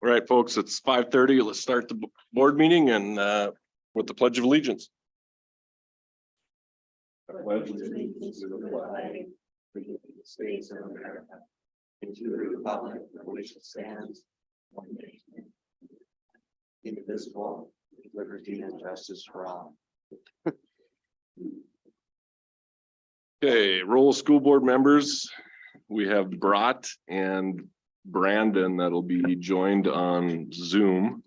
All right, folks, it's 5:30. Let's start the board meeting and with the Pledge of Allegiance. I pledge allegiance to the flag of the United States of America and to the republic for which it stands, one nation, indivisible, with liberty and justice for all. Okay, roll of school board members. We have Brat and Brandon that'll be joined on Zoom.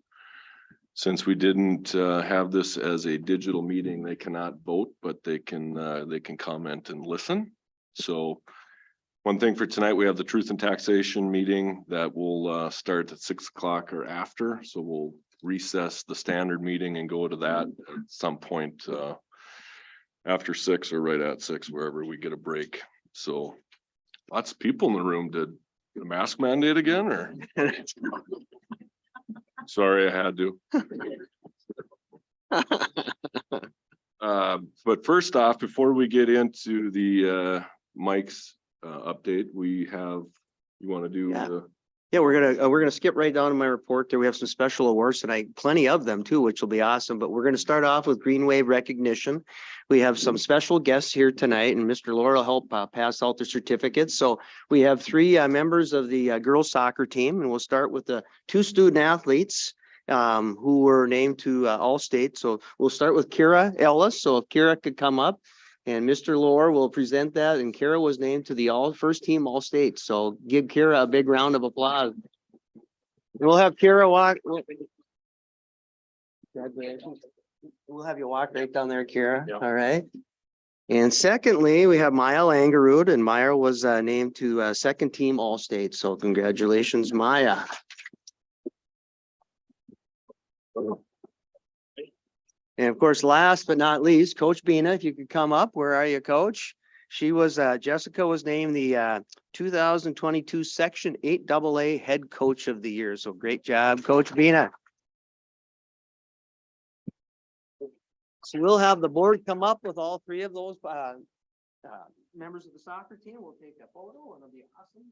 Since we didn't have this as a digital meeting, they cannot vote, but they can comment and listen. So one thing for tonight, we have the Truth and Taxation meeting that will start at 6 o'clock or after. So we'll recess the standard meeting and go to that at some point after 6 or right at 6, wherever we get a break. So lots of people in the room. Did the mask mandate again or? Sorry, I had to. But first off, before we get into the Mike's update, you want to do the. Yeah, we're gonna skip right down to my report there. We have some special awards tonight, plenty of them too, which will be awesome. But we're gonna start off with Green Wave recognition. We have some special guests here tonight, and Mr. Laura will help pass out the certificates. So we have 3 members of the girls soccer team, and we'll start with the 2 student athletes who were named to All-State. So we'll start with Kira Ellis. So if Kira could come up. And Mr. Lohr will present that, and Kara was named to the first team All-State. So give Kara a big round of applause. We'll have Kara walk. We'll have you walk right down there, Kara. Yeah. All right. And secondly, we have Maya Langerud, and Maya was named to second team All-State. So congratulations, Maya. And of course, last but not least, Coach Bina, if you could come up. Where are you, Coach? She was, Jessica was named the 2022 Section 8AA Head Coach of the Year. So great job, Coach Bina. So we'll have the board come up with all 3 of those members of the soccer team. We'll take a photo and it'll be awesome.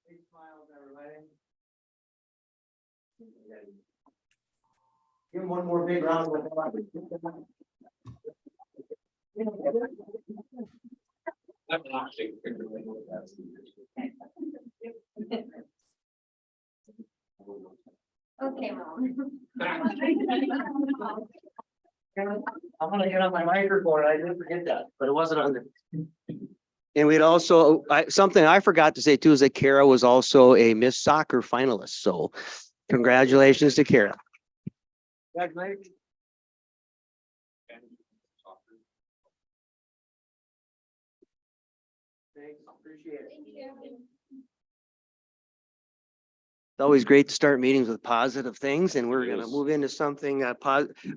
Big smiles, everybody. Give him one more big round of applause. Okay, Mom. I'm gonna get on my microphone. I didn't forget that, but it wasn't on there. And we'd also, something I forgot to say too, is that Kara was also a Miss Soccer finalist. So congratulations to Kara. Congratulations. Thanks, appreciate it. Thank you. It's always great to start meetings with positive things, and we're going to move into something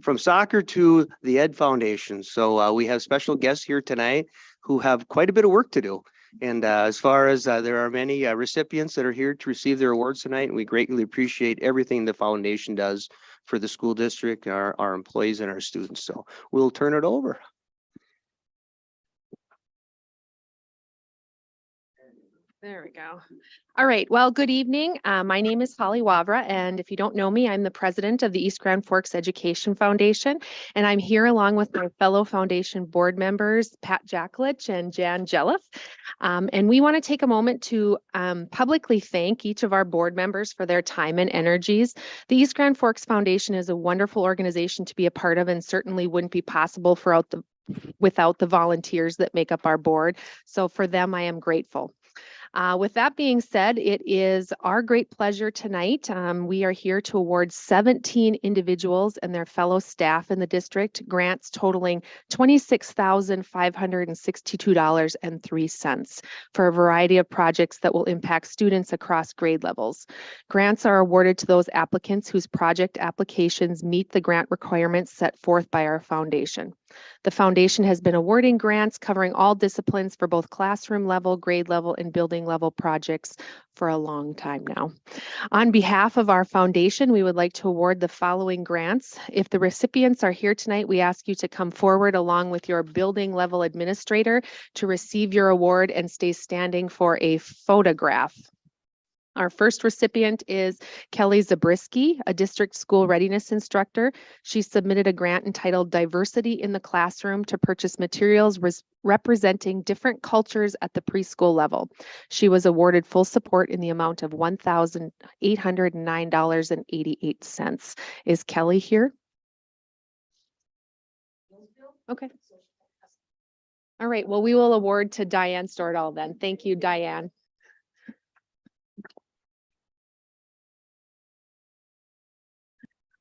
from soccer to the Ed Foundation. So we have special guests here tonight who have quite a bit of work to do. And as far as there are many recipients that are here to receive their awards tonight, and we greatly appreciate everything the foundation does for the school district, our employees, and our students. So we'll turn it over. There we go. All right. Well, good evening. My name is Holly Wavra, and if you don't know me, I'm the president of the East Grand Forks Education Foundation, and I'm here along with my fellow foundation board members, Pat Jacklich and Jan Jelliff. And we want to take a moment to publicly thank each of our board members for their time and energies. The East Grand Forks Foundation is a wonderful organization to be a part of, and certainly wouldn't be possible without the volunteers that make up our board. So for them, I am grateful. With that being said, it is our great pleasure tonight. We are here to award 17 individuals and their fellow staff in the district grants totaling $26,562.03 for a variety of projects that will impact students across grade levels. Grants are awarded to those applicants whose project applications meet the grant requirements set forth by our foundation. The foundation has been awarding grants covering all disciplines for both classroom level, grade level, and building level projects for a long time now. On behalf of our foundation, we would like to award the following grants. If the recipients are here tonight, we ask you to come forward along with your building level administrator to receive your award and stay standing for a photograph. Our first recipient is Kelly Zabriskie, a district school readiness instructor. She submitted a grant entitled Diversity in the Classroom to purchase materials representing different cultures at the preschool level. She was awarded full support in the amount of $1,809.88. Is Kelly here? Okay. All right, well, we will award to Diane Stordahl then. Thank you, Diane.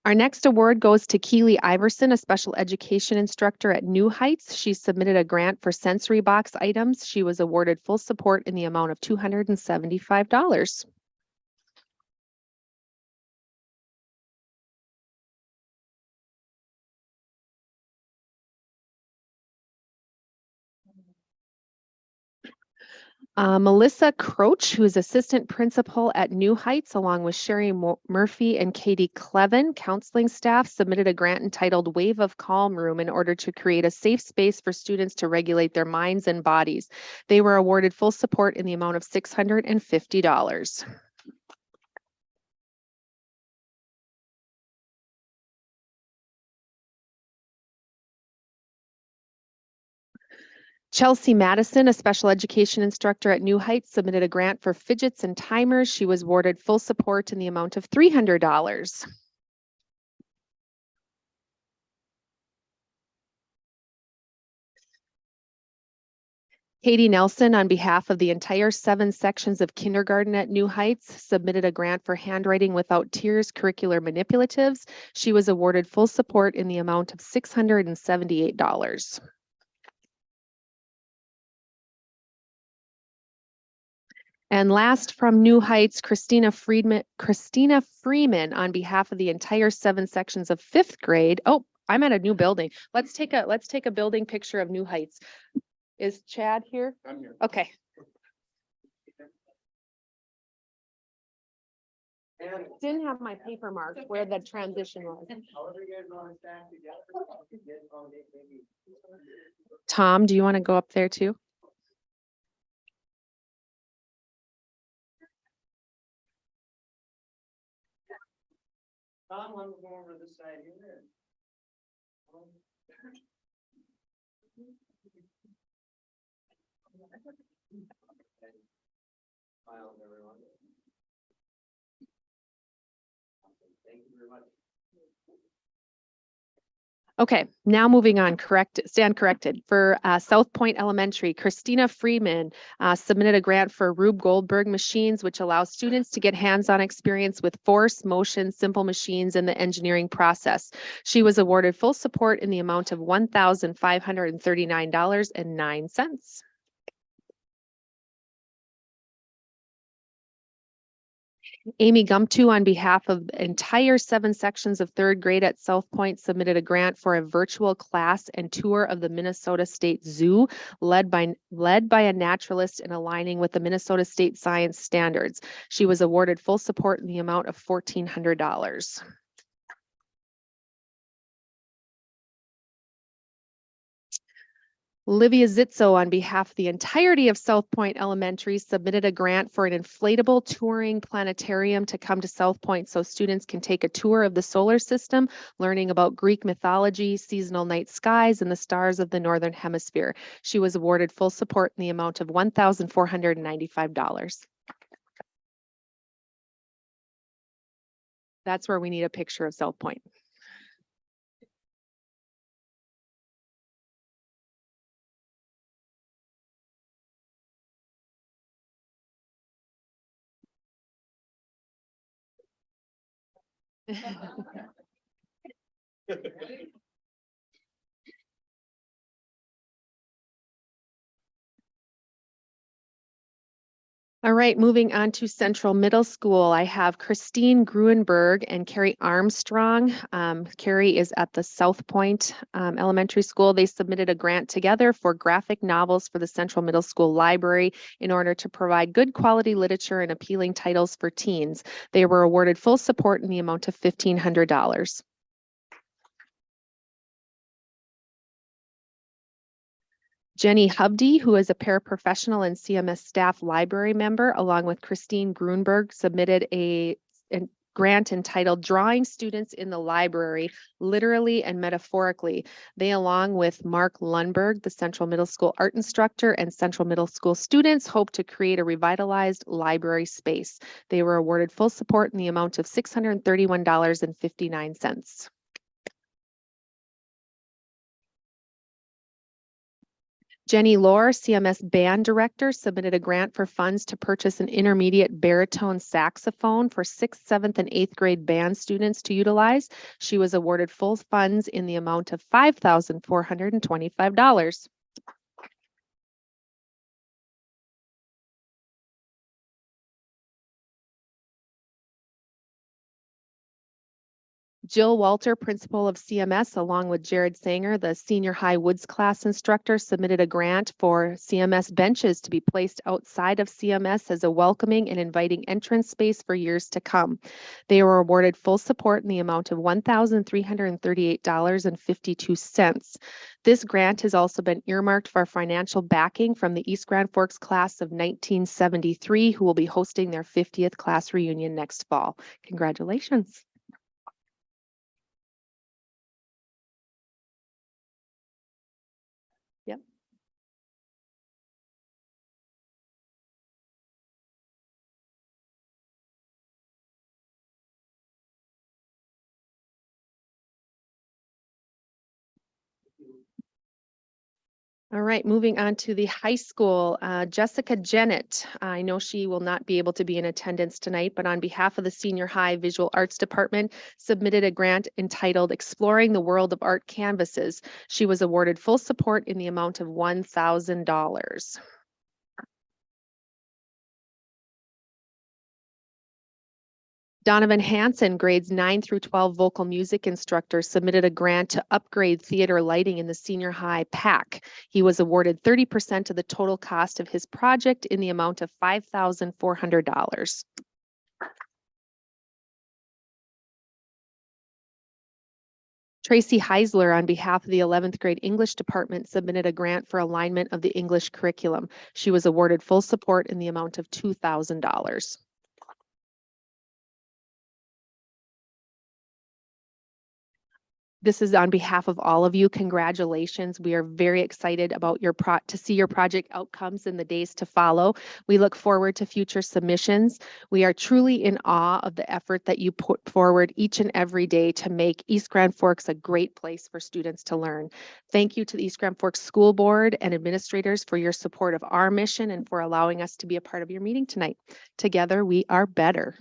Our next award goes to Keely Iverson, a special education instructor at New Heights. She submitted a grant for sensory box items. She was awarded full support in the amount of $275. Melissa Croach, who is assistant principal at New Heights, along with Sherry Murphy and Katie Clevin, counseling staff, submitted a grant entitled Wave of Calm Room in order to create a safe space for students to regulate their minds and bodies. They were awarded full support in the amount of $650. Chelsea Madison, a special education instructor at New Heights, submitted a grant for fidgets and timers. She was awarded full support in the amount of $300. Katie Nelson, on behalf of the entire 7 sections of kindergarten at New Heights, submitted a grant for Handwriting Without Tears curricular manipulatives. She was awarded full support in the amount of $678. And last from New Heights, Christina Freeman, on behalf of the entire 7 sections of 5th grade. Oh, I'm at a new building. Let's take a building picture of New Heights. Is Chad here? I'm here. Okay. Didn't have my paper marked where the transition was. Tom, do you want to go up there too? Tom, let me go over this side here. Smile, everyone. Thank you very much. Okay, now moving on, stand corrected. For South Point Elementary, Christina Freeman submitted a grant for Rube Goldberg machines, which allows students to get hands-on experience with force, motion, simple machines, and the engineering process. She was awarded full support in the amount of $1,539.09. Amy Gumtu, on behalf of the entire 7 sections of 3rd grade at South Point, submitted a grant for a virtual class and tour of the Minnesota State Zoo, led by a naturalist and aligning with the Minnesota State Science Standards. She was awarded full support in the amount of $1,400. Livia Zitzo, on behalf of the entirety of South Point Elementary, submitted a grant for an inflatable touring planetarium to come to South Point so students can take a tour of the solar system, learning about Greek mythology, seasonal night skies, and the stars of the Northern Hemisphere. She was awarded full support in the amount of $1,495. That's where we need a picture of South Point. All right, moving on to Central Middle School, I have Christine Gruenberg and Carrie Armstrong. Carrie is at the South Point Elementary School. They submitted a grant together for graphic novels for the Central Middle School Library in order to provide good quality literature and appealing titles for teens. They were awarded full support in the amount of $1,500. Jenny Hubdy, who is a paraprofessional and CMS staff library member, along with Christine Grunberg, submitted a grant entitled Drawing Students in the Library, Literally and Metaphorically. They, along with Mark Lundberg, the Central Middle School art instructor, and Central Middle School students, hope to create a revitalized library space. They were awarded full support in the amount of $631.59. Jenny Lohr, CMS band director, submitted a grant for funds to purchase an intermediate baritone saxophone for 6th, 7th, and 8th grade band students to utilize. She was awarded full funds in the amount of $5,425. Jill Walter, principal of CMS, along with Jared Sanger, the senior high woods class instructor, submitted a grant for CMS benches to be placed outside of CMS as a welcoming and inviting entrance space for years to come. They were awarded full support in the amount of $1,338.52. This grant has also been earmarked for financial backing from the East Grand Forks class of 1973, who will be hosting their 50th class reunion next fall. Congratulations. Yep. All right, moving on to the high school, Jessica Jennett. I know she will not be able to be in attendance tonight, but on behalf of the senior high visual arts department, submitted a grant entitled Exploring the World of Art Canvases. She was awarded full support in the amount of $1,000. Donovan Hansen, grades 9 through 12 vocal music instructor, submitted a grant to upgrade theater lighting in the senior high PAC. He was awarded 30% of the total cost of his project in the amount of $5,400. Tracy Heisler, on behalf of the 11th grade English department, submitted a grant for alignment of the English curriculum. She was awarded full support in the amount of $2,000. This is on behalf of all of you. Congratulations. We are very excited about to see your project outcomes in the days to follow. We look forward to future submissions. We are truly in awe of the effort that you put forward each and every day to make East Grand Forks a great place for students to learn. Thank you to the East Grand Forks School Board and administrators for your support of our mission and for allowing us to be a part of your meeting tonight. Together, we are better.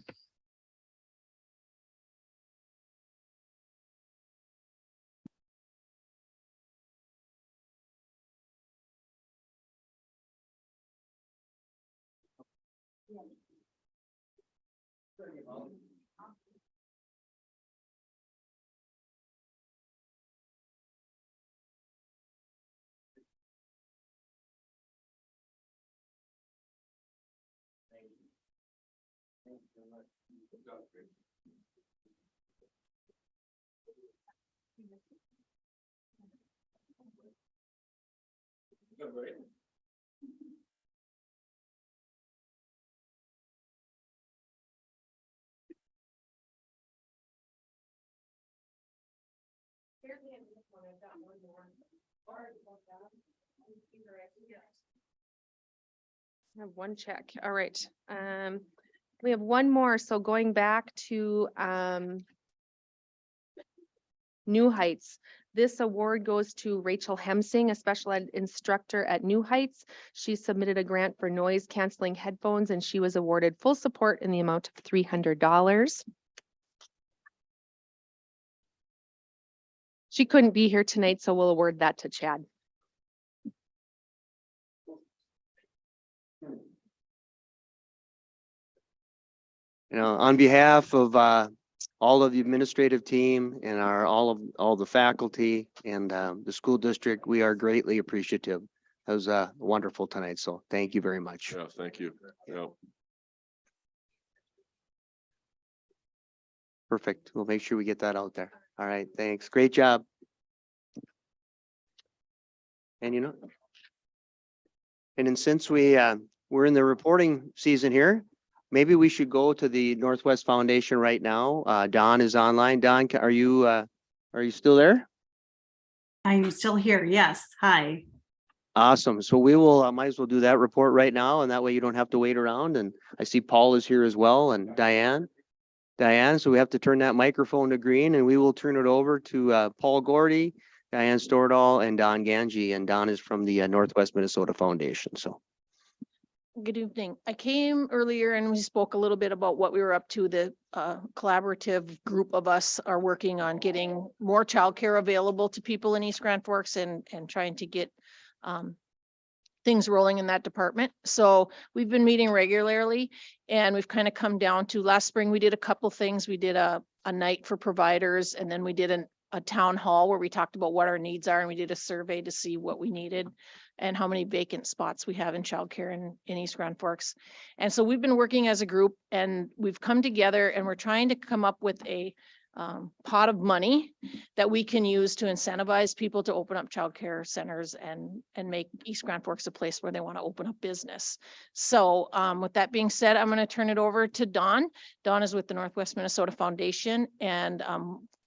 I have one check. All right. We have one more. So going back to New Heights. This award goes to Rachel Hemsing, a special ed instructor at New Heights. She submitted a grant for noise canceling headphones and she was awarded full support in the amount of $300. She couldn't be here tonight, so we'll award that to Chad. on behalf of all of the administrative team and all the faculty and the school district, we are greatly appreciative. It was wonderful tonight. So thank you very much. Yeah, thank you. Yeah. Perfect. We'll make sure we get that out there. All right. Thanks. Great job. And and then since we're in the reporting season here, maybe we should go to the Northwest Foundation right now. Don is online. Don, are you still there? I'm still here. Yes. Hi. Awesome. So we will, might as well do that report right now, and that way you don't have to wait around. And I see Paul is here as well, and Diane. So we have to turn that microphone to green, and we will turn it over to Paul Gordy, Diane Stordahl, and Don Ganji. And Don is from the Northwest Minnesota Foundation. So. Good evening. I came earlier and we spoke a little bit about what we were up to. The collaborative group of us are working on getting more childcare available to people in East Grand Forks and trying to get things rolling in that department. So we've been meeting regularly, and we've kind of come down to last spring. We did a couple things. We did a night for providers, and then we did a town hall where we talked about what our needs are, and we did a survey to see what we needed and how many vacant spots we have in childcare in East Grand Forks. And so we've been working as a group, and we've come together, and we're trying to come up with a pot of money that we can use to incentivize people to open up childcare centers and make East Grand Forks a place where they want to open up business. So with that being said, I'm going to turn it over to Dawn. Dawn is with the Northwest Minnesota Foundation, and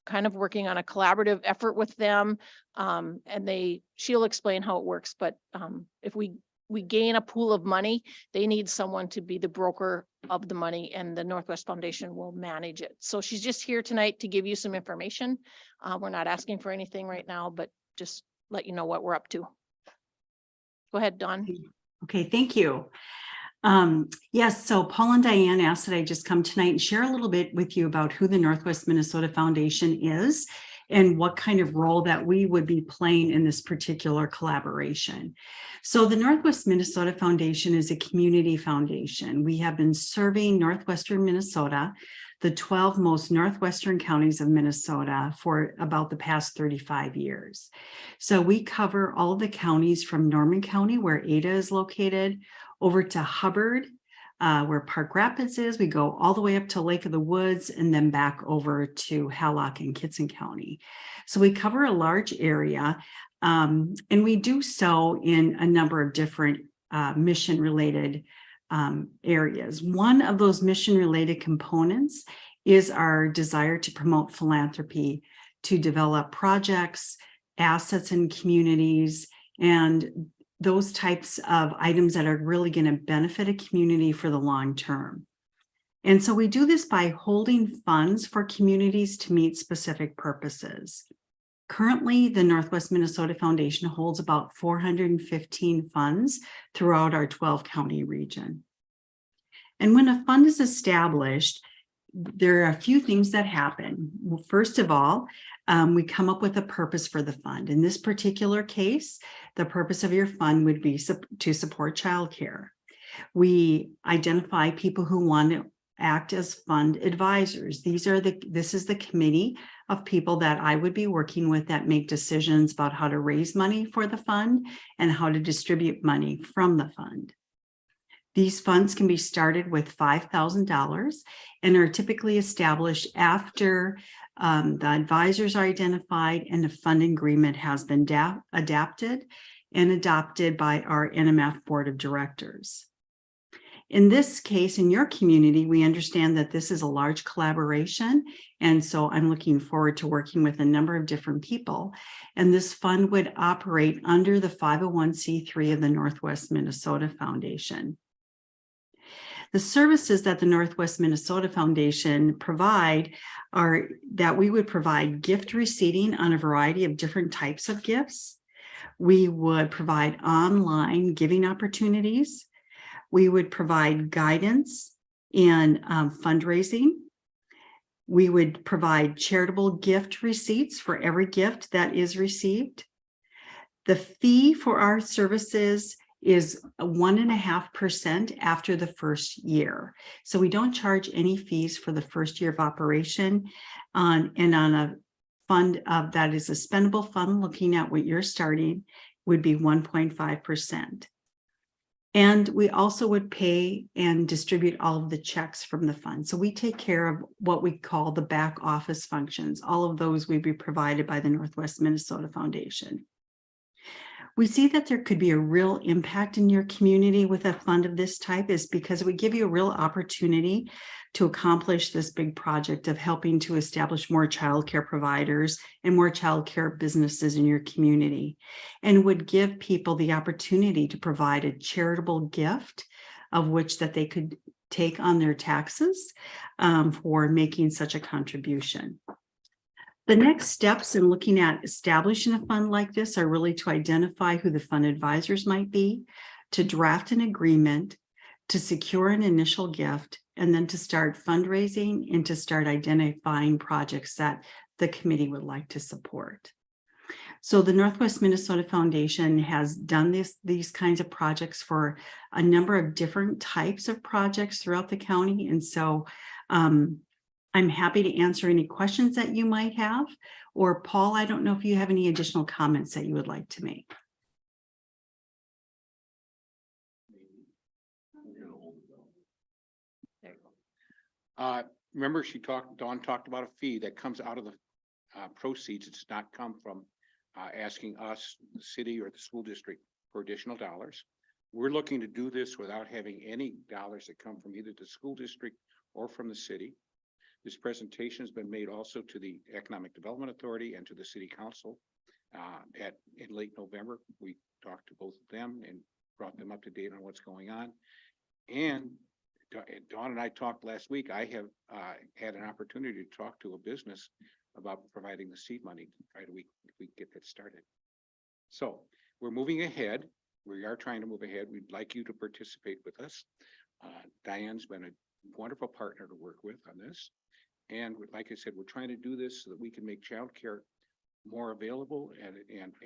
kind of working on a collaborative effort with them. And she'll explain how it works, but if we gain a pool of money, they need someone to be the broker of the money, and the Northwest Foundation will manage it. So she's just here tonight to give you some information. We're not asking for anything right now, but just let you know what we're up to. Go ahead, Dawn. Okay, thank you. Yes, so Paul and Diane asked that I just come tonight and share a little bit with you about who the Northwest Minnesota Foundation is and what kind of role that we would be playing in this particular collaboration. So the Northwest Minnesota Foundation is a community foundation. We have been serving Northwestern Minnesota, the 12 most northwestern counties of Minnesota, for about the past 35 years. So we cover all of the counties from Norman County, where Ada is located, over to Hubbard, where Park Rapids is. We go all the way up to Lake of the Woods, and then back over to Hallock and Kitson County. So we cover a large area, and we do so in a number of different mission-related areas. One of those mission-related components is our desire to promote philanthropy, to develop projects, assets in communities, and those types of items that are really going to benefit a community for the long term. And so we do this by holding funds for communities to meet specific purposes. Currently, the Northwest Minnesota Foundation holds about 415 funds throughout our 12-county region. And when a fund is established, there are a few things that happen. Well, first of all, we come up with a purpose for the fund. In this particular case, the purpose of your fund would be to support childcare. We identify people who want to act as fund advisors. This is the committee of people that I would be working with that make decisions about how to raise money for the fund and how to distribute money from the fund. These funds can be started with $5,000 and are typically established after the advisors are identified and the funding agreement has been adapted and adopted by our NMF Board of Directors. In this case, in your community, we understand that this is a large collaboration, and so I'm looking forward to working with a number of different people. And this fund would operate under the 501c3 of the Northwest Minnesota Foundation. The services that the Northwest Minnesota Foundation provide are that we would provide gift receipting on a variety of different types of gifts. We would provide online giving opportunities. We would provide guidance in fundraising. We would provide charitable gift receipts for every gift that is received. The fee for our services is 1.5% after the first year. So we don't charge any fees for the first year of operation. And on a fund that is a spendable fund, looking at what you're starting, would be 1.5%. And we also would pay and distribute all of the checks from the fund. So we take care of what we call the back office functions. All of those would be provided by the Northwest Minnesota Foundation. We see that there could be a real impact in your community with a fund of this type is because it would give you a real opportunity to accomplish this big project of helping to establish more childcare providers and more childcare businesses in your community, and would give people the opportunity to provide a charitable gift of which that they could take on their taxes for making such a contribution. The next steps in looking at establishing a fund like this are really to identify who the fund advisors might be, to draft an agreement, to secure an initial gift, and then to start fundraising and to start identifying projects that the committee would like to support. So the Northwest Minnesota Foundation has done these kinds of projects for a number of different types of projects throughout the county. And so I'm happy to answer any questions that you might have. Or Paul, I don't know if you have any additional comments that you would like to make. Remember Dawn talked about a fee that comes out of the proceeds. It's not come from asking us, the city or the school district, for additional dollars. We're looking to do this without having any dollars that come from either the school district or from the city. This presentation has been made also to the Economic Development Authority and to the City Council in late November. We talked to both of them and brought them up to date on what's going on. And Dawn and I talked last week. I have had an opportunity to talk to a business about providing the seed money to try to we get that started. So we're moving ahead. We are trying to move ahead. We'd like you to participate with us. Diane's been a wonderful partner to work with on this. And like I said, we're trying to do this so that we can make childcare more available at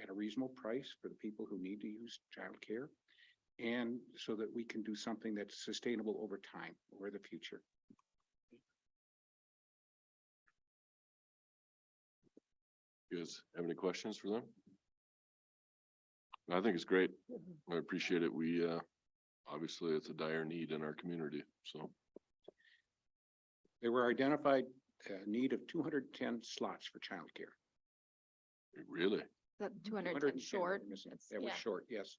a reasonable price for the people who need to use childcare, and so that we can do something that's sustainable over time, over the future. You guys have any questions for them? I think it's great. I appreciate it. We obviously it's a dire need in our community, so. There were identified a need of 210 slots for childcare. Really? That 210 210 short. That was Yeah. short, yes.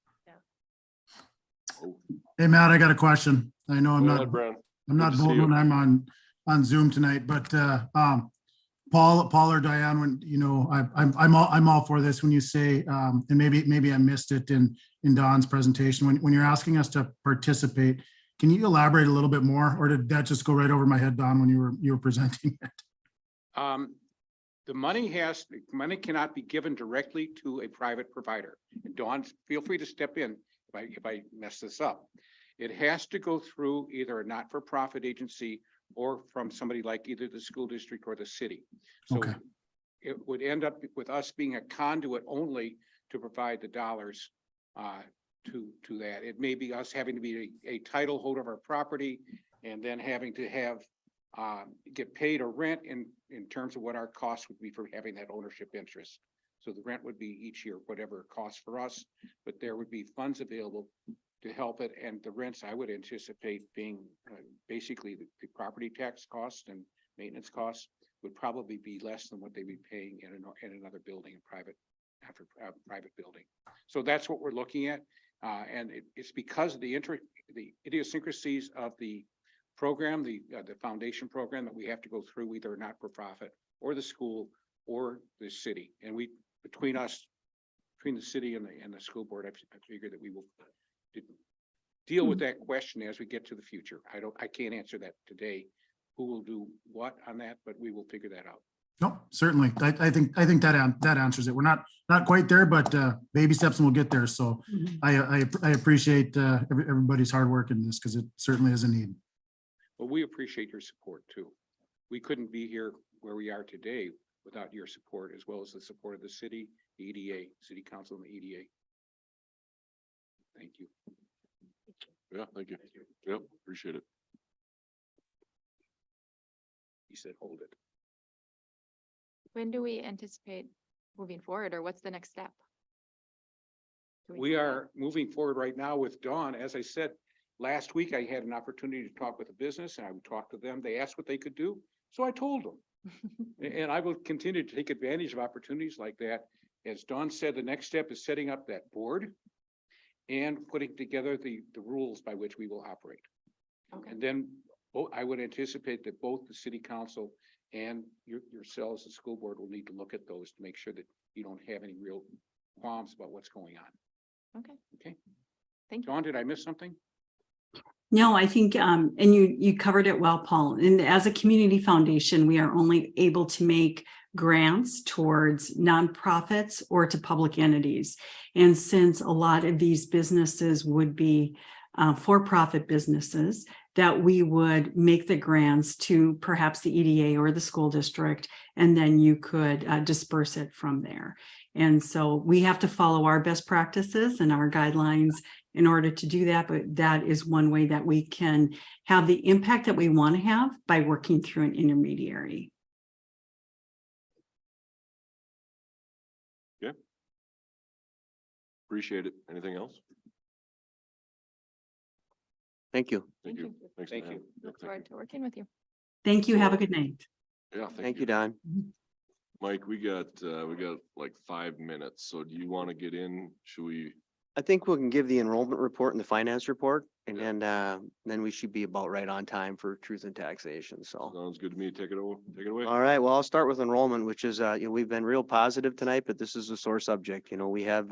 Oh, Hey, Matt, I got a question. I know go ahead, Brian. I'm not Good to see bold you. when I'm on Zoom tonight, but Paul or Diane, when you know, I'm all for this when you say, and maybe I missed it in Don's presentation, when you're asking us to participate, can you elaborate a little bit more, or did that just go right over my head, Don, when you were presenting it? The money cannot be given directly to a private provider. And Dawn, feel free to step in if I mess this up. It has to go through either a not-for-profit agency or from somebody like either the school district or the city. So Okay. it would end up with us being a conduit only to provide the dollars to that. It may be us having to be a title holder of our property and then having to have get paid a rent in terms of what our cost would be for having that ownership interest. So the rent would be each year, whatever it costs for us, but there would be funds available to help it. And the rents I would anticipate being basically the property tax costs and maintenance costs would probably be less than what they'd be paying in another building, a private building. So that's what we're looking at. And it's because of the idiosyncrasies of the program, the foundation program, that we have to go through either not-for-profit or the school or the city. And between the city and the school board, I figure that we will deal with that question as we get to the future. I can't answer that today, who will do what on that, but we will figure that out. No, certainly. I think that answers it. We're not quite there, but baby steps and we'll get there. So I appreciate everybody's hard work in this, because it certainly is a need. Well, we appreciate your support too. We couldn't be here where we are today without your support, as well as the support of the city, the EDA, City Council and the EDA. Thank you. Yeah, thank you. Yep, appreciate it. He said, hold it. When do we anticipate moving forward, or what's the next step? Do We know that? are moving forward right now with Dawn. As I said, last week I had an opportunity to talk with a business and I would talk to them. They asked what they could do. So I told them. And I will continue to take advantage of opportunities like that. As Dawn said, the next step is setting up that board and putting together the rules by which we will operate. Okay. And then I would anticipate that both the city council and yourselves, the school board, will need to look at those to make sure that you don't have any real qualms about what's going on. Okay. Okay. Thank you. Dawn, did I miss something? No, I think, and you covered it well, Paul. And as a community foundation, we are only able to make grants towards nonprofits or to public entities. And since a lot of these businesses would be for-profit businesses, that we would make the grants to perhaps the EDA or the school district, and then you could disperse it from there. And so we have to follow our best practices and our guidelines in order to do that, but that is one way that we can have the impact that we want to have by working through an intermediary. Appreciate it. Anything else? Thank you. Thank you. Thanks, Thank Dan. you. Yep, Look thank forward to working with you. Thank you. Have a good night. Yeah, Thank you, Don. Mike, we got like 5 minutes. So do you want to get in? Should we? I think we can give the enrollment report and the finance report, and Yeah. then we should be about right on time for truth and taxation, so. Sounds good to me. Take it over. Take it away. All right, well, I'll start with enrollment, which is, we've been real positive tonight, but this is a sore subject. We have,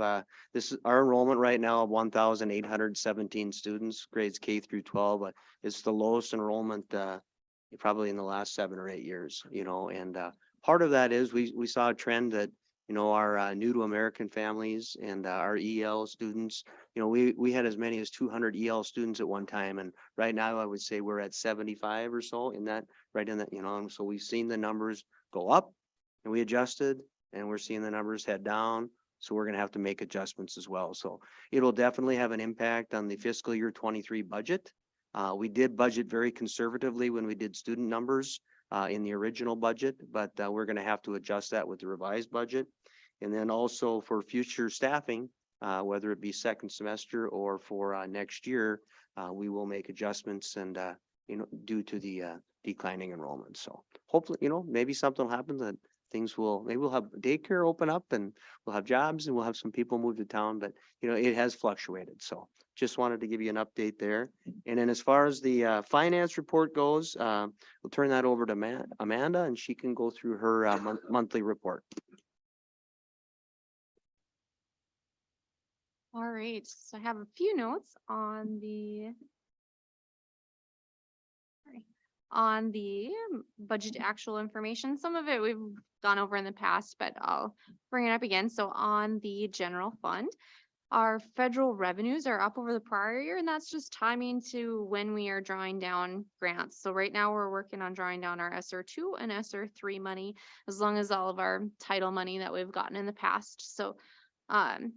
this is our enrollment right now of 1,817 students, grades K through 12, but it's the lowest enrollment, probably in the last 7 or 8 years, and, part of that is we saw a trend that, our new to American families and our EL students, we had as many as 200 EL students at one time. And right now I would say we're at 75 or so in that, right in that, and so we've seen the numbers go up and we adjusted, and we're seeing the numbers head down. So we're going to have to make adjustments as well. So it'll definitely have an impact on the fiscal year 23 budget. We did budget very conservatively when we did student numbers in the original budget, but we're going to have to adjust that with the revised budget. And then also for future staffing, whether it be second semester or for next year, we will make adjustments and, due to the declining enrollment. So hopefully, maybe something will happen that maybe we'll have daycare open up and we'll have jobs and we'll have some people move to town, but it has fluctuated. So just wanted to give you an update there. And then as far as the finance report goes, we'll turn that over to Amanda, and she can go through her monthly report. All right, so I have a few notes on the budget actual information. Some of it we've gone over in the past, but I'll bring it up again. So on the general fund, our federal revenues are up over the prior year, and that's just timing to when we are drawing down grants. So right now we're working on drawing down our ESSER 2 and ESSER 3 money, as long as all of our title money that we've gotten in the past. So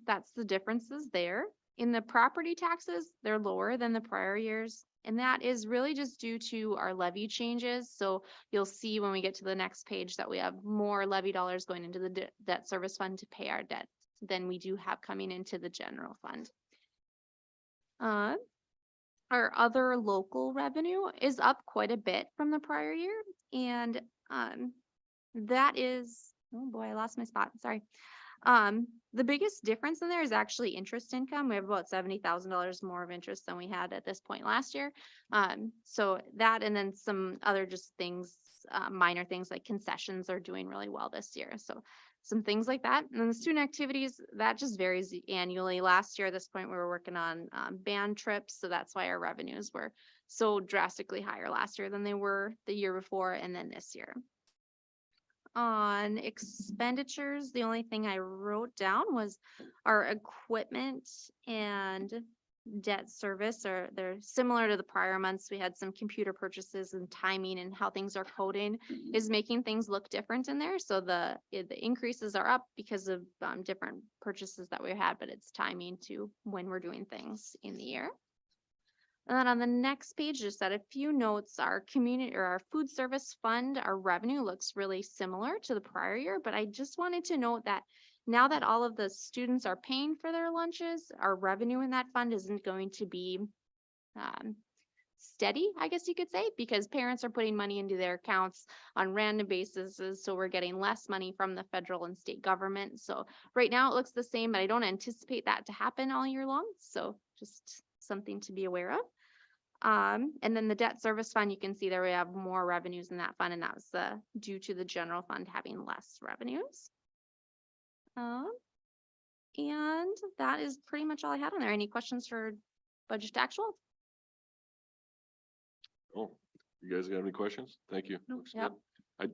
that's the differences there. In the property taxes, they're lower than the prior years. And that is really just due to our levy changes. So you'll see when we get to the next page that we have more levy dollars going into the debt service fund to pay our debt than we do have coming into the general fund. Our other local revenue is up quite a bit from the prior year. And that is, oh boy, I lost my spot. Sorry. The biggest difference in there is actually interest income. We have about $70,000 more of interest than we had at this point last year. So that, and then some other just things, minor things like concessions are doing really well this year. So some things like that. And then the student activities, that just varies annually. Last year at this point, we were working on band trips. So that's why our revenues were so drastically higher last year than they were the year before and then this year. On expenditures, the only thing I wrote down was our equipment and debt service, or they're similar to the prior months. We had some computer purchases and timing and how things are coding is making things look different in there. So the increases are up because of different purchases that we had, but it's timing to when we're doing things in the year. And then on the next page, just at a few notes, our community or our food service fund, our revenue looks really similar to the prior year, but I just wanted to note that now that all of the students are paying for their lunches, our revenue in that fund isn't going to be steady, I guess you could say, because parents are putting money into their accounts on random basis. So we're getting less money from the federal and state government. So right now it looks the same, but I don't anticipate that to happen all year long. So just something to be aware of. And then the debt service fund, you can see there we have more revenues in that fund, and that was due to the general fund having less revenues. And that is pretty much all I had on there. Any questions for budget to actual? Oh, you guys got any questions? Thank you. Nope. Looks Yep. good.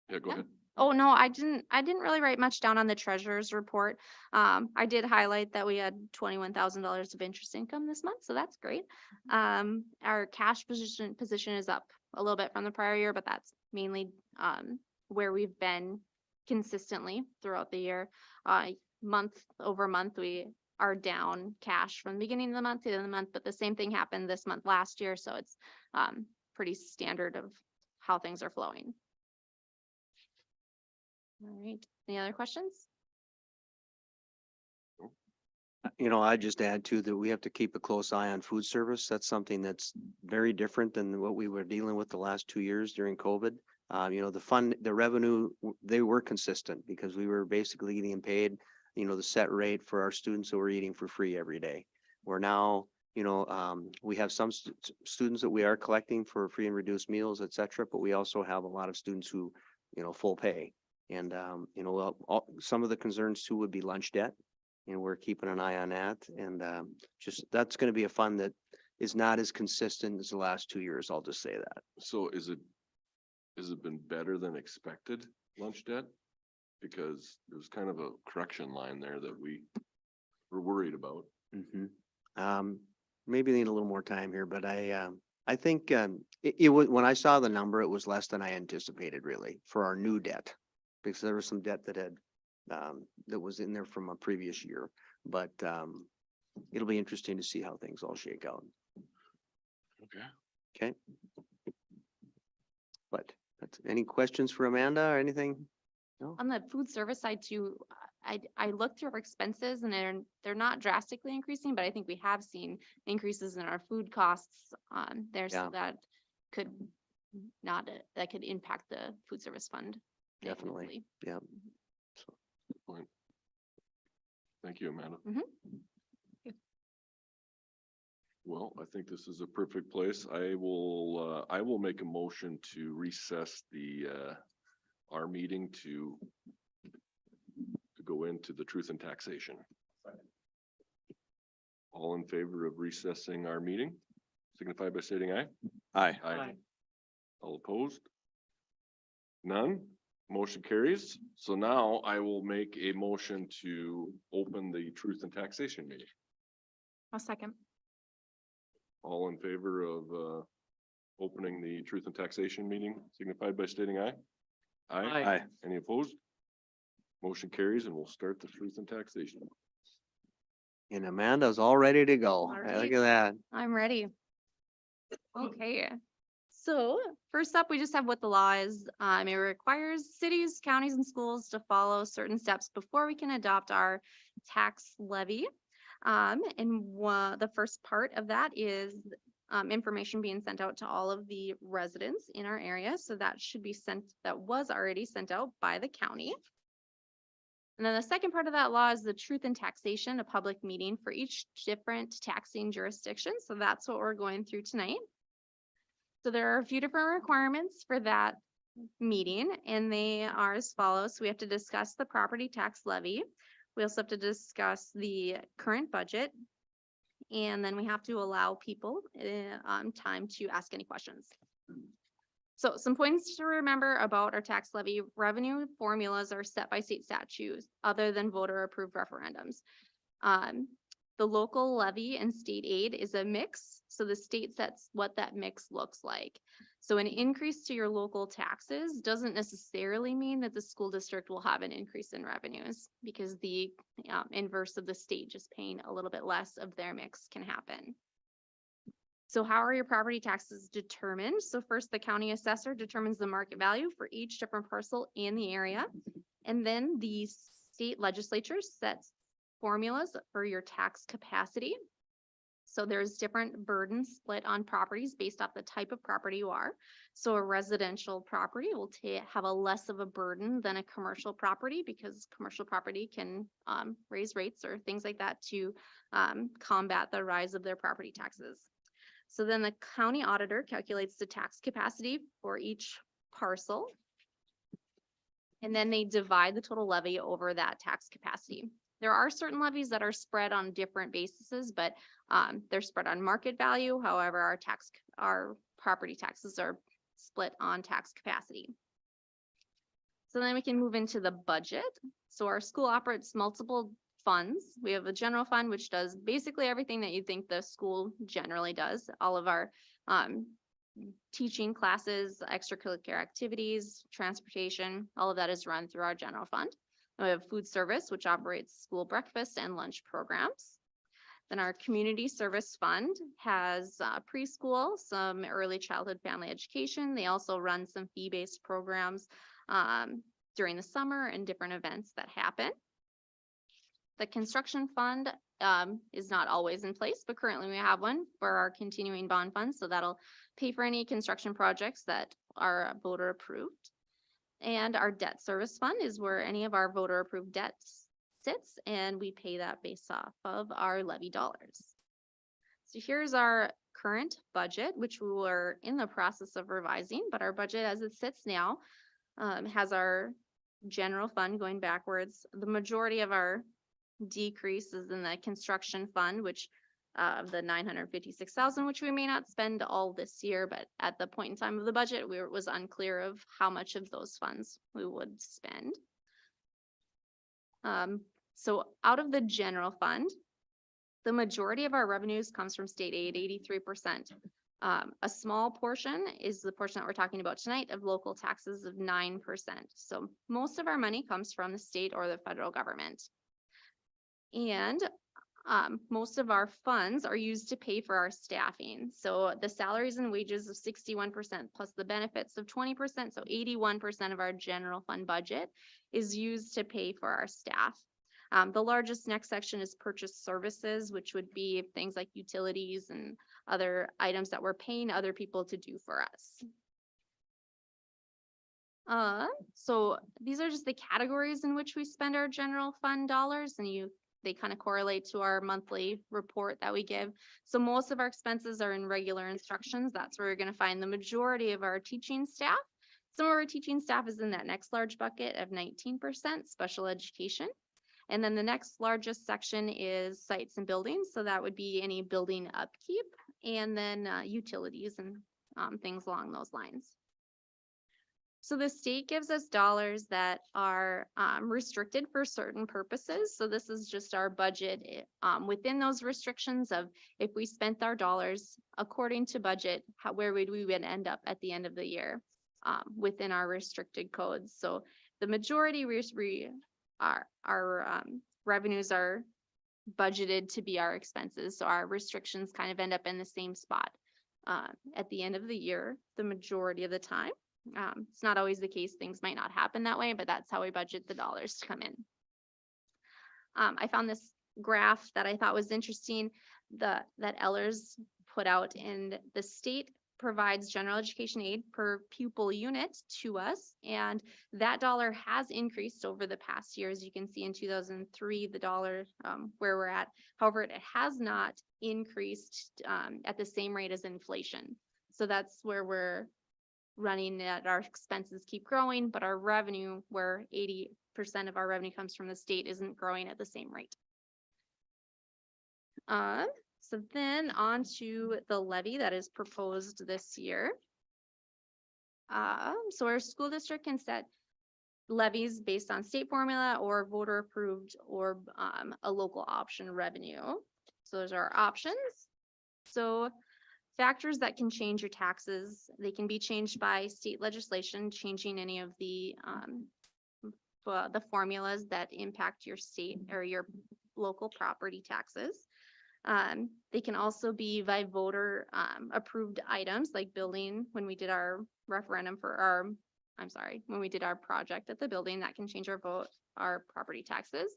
Yeah, go Yep. ahead. Oh, no, I didn't really write much down on the treasurer's report. I did highlight that we had $21,000 of interest income this month, so that's great. Our cash position is up a little bit from the prior year, but that's mainly where we've been consistently throughout the year. Month over month, we are down cash from the beginning of the month to the end of the month, but the same thing happened this month last year, so it's pretty standard of how things are flowing. All right, any other questions? You know, I just add too that we have to keep a close eye on food service. That's something that's very different than what we were dealing with the last 2 years during COVID. You know, the revenue, they were consistent because we were basically getting paid, you know, the set rate for our students that were eating for free every day. We're now, you know, we have some students that we are collecting for free and reduced meals, et cetera, but we also have a lot of students who, you know, full pay. And, you know, some of the concerns too would be lunch debt. And we're keeping an eye on that. And just that's going to be a fund that is not as consistent as the last 2 years. I'll just say that. So has it been better than expected, lunch debt? Because there's kind of a correction line there that we were worried about. Maybe need a little more time here, but I think it was, when I saw the number, it was less than I anticipated really for our new debt. Because there was some debt that had that was in there from a previous year, but it'll be interesting to see how things all shake out. Okay. But any questions for Amanda or anything? On the food service side too, I looked through our expenses and they're not drastically increasing, but I think we have seen increases in our food costs there, so that could impact the food service fund. Definitely, yeah. Good point. Thank you, Amanda. Well, I think this is a perfect place. I will make a motion to recess our meeting to go into the truth and taxation. All in favor of recessing our meeting, signify by stating aye. Aye. Aye. All opposed? None? Motion carries. So now I will make a motion to open the truth and taxation meeting. I'll second. All in favor of opening the truth and taxation meeting, signified by stating aye. Aye. Any opposed? Motion carries, and we'll start the truth and taxation. And Amanda's all ready to go. All Look right. at that. I'm ready. Okay. So first up, we just have what the law is. It requires cities, counties, and schools to follow certain steps before we can adopt our tax levy. And the first part of that is information being sent out to all of the residents in our area. So that was already sent out by the county. And then the second part of that law is the truth and taxation, a public meeting for each different taxing jurisdiction. So that's what we're going through tonight. So there are a few different requirements for that meeting, and they are as follows. So we have to discuss the property tax levy. We also have to discuss the current budget, and then we have to allow people time to ask any questions. So some points to remember about our tax levy: revenue formulas are set by state statutes other than voter approved referendums. The local levy and state aid is a mix, so the state sets what that mix looks like. So an increase to your local taxes doesn't necessarily mean that the school district will have an increase in revenues, because the inverse of the state just paying a little bit less of their mix can happen. So how are your property taxes determined? So first, the county assessor determines the market value for each different parcel in the area. And then the state legislature sets formulas for your tax capacity. So there's different burdens split on properties based off the type of property you are. So a residential property will have a less of a burden than a commercial property, because commercial property can raise rates or things like that to combat the rise of their property taxes. So then the county auditor calculates the tax capacity for each parcel. And then they divide the total levy over that tax capacity. There are certain levies that are spread on different bases, but they're spread on market value. However, our property taxes are split on tax capacity. So then we can move into the budget. So our school operates multiple funds. We have a general fund, which does basically everything that you think the school generally does. All of our teaching classes, extracurricular activities, transportation, all of that is run through our general fund. We have food service, which operates school breakfast and lunch programs. Then our community service fund has preschool, some early childhood family education. They also run some fee-based programs during the summer and different events that happen. The construction fund is not always in place, but currently we have one for our continuing bond fund. So that'll pay for any construction projects that are voter approved. And our debt service fund is where any of our voter approved debts sits, and we pay that based off of our levy dollars. So here's our current budget, which we were in the process of revising, but our budget as it sits now has our general fund going backwards. The majority of our decrease is in the construction fund, which of the 956,000, which we may not spend all this year, but at the point in time of the budget, it was unclear of how much of those funds we would spend. So out of the general fund, the majority of our revenues comes from state aid, 83%. A small portion is the portion that we're talking about tonight of local taxes of 9%. So most of our money comes from the state or the federal government. And most of our funds are used to pay for our staffing. So the salaries and wages of 61% plus the benefits of 20%. So 81% of our general fund budget is used to pay for our staff. The largest next section is purchase services, which would be things like utilities and other items that we're paying other people to do for us. So these are just the categories in which we spend our general fund dollars, and they kind of correlate to our monthly report that we give. So most of our expenses are in regular instructions. That's where you're going to find the majority of our teaching staff. Some of our teaching staff is in that next large bucket of 19%, special education. And then the next largest section is sites and buildings. So that would be any building upkeep, and then utilities and things along those lines. So the state gives us dollars that are restricted for certain purposes. So this is just our budget within those restrictions of if we spent our dollars according to budget, where would we end up at the end of the year within our restricted codes. So the majority our revenues are budgeted to be our expenses. So our restrictions kind of end up in the same spot at the end of the year, the majority of the time. It's not always the case. Things might not happen that way, but that's how we budget the dollars to come in. I found this graph that I thought was interesting that Ellers put out, and the state provides general education aid per pupil unit to us, and that dollar has increased over the past years. You can see in 2003 the dollar where we're at. However, it has not increased at the same rate as inflation. So that's where we're running at. Our expenses keep growing, but our revenue, where 80% of our revenue comes from the state, isn't growing at the same rate. So then on to the levy that is proposed this year. So our school district can set levies based on state formula or voter approved or a local option revenue. So those are our options. So factors that can change your taxes, they can be changed by state legislation, changing any of the formulas that impact your state or your local property taxes. They can also be by voter approved items like building, when we did our referendum for our, when we did our project at the building, that can change our property taxes.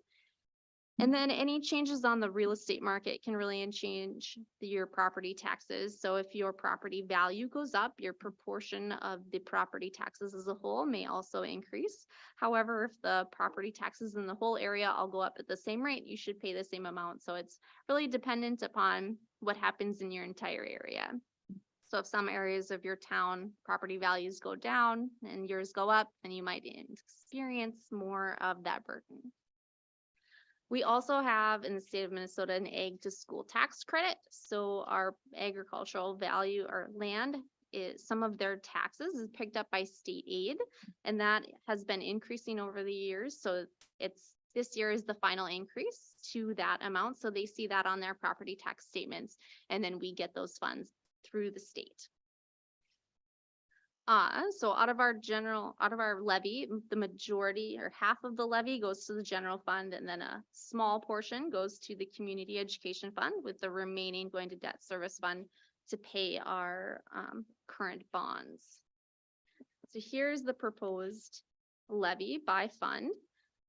And then any changes on the real estate market can really change your property taxes. So if your property value goes up, your proportion of the property taxes as a whole may also increase. However, if the property taxes in the whole area all go up at the same rate, you should pay the same amount. So it's really dependent upon what happens in your entire area. So if some areas of your town property values go down and yours go up, then you might experience more of that burden. We also have in the state of Minnesota an ag to school tax credit. So our agricultural value or land is, some of their taxes is picked up by state aid, and that has been increasing over the years. So this year is the final increase to that amount. So they see that on their property tax statements, and then we get those funds through the state. So out of our levy, the majority or half of the levy goes to the general fund, and then a small portion goes to the community education fund, with the remaining going to debt service fund to pay our current bonds. So here's the proposed levy by fund.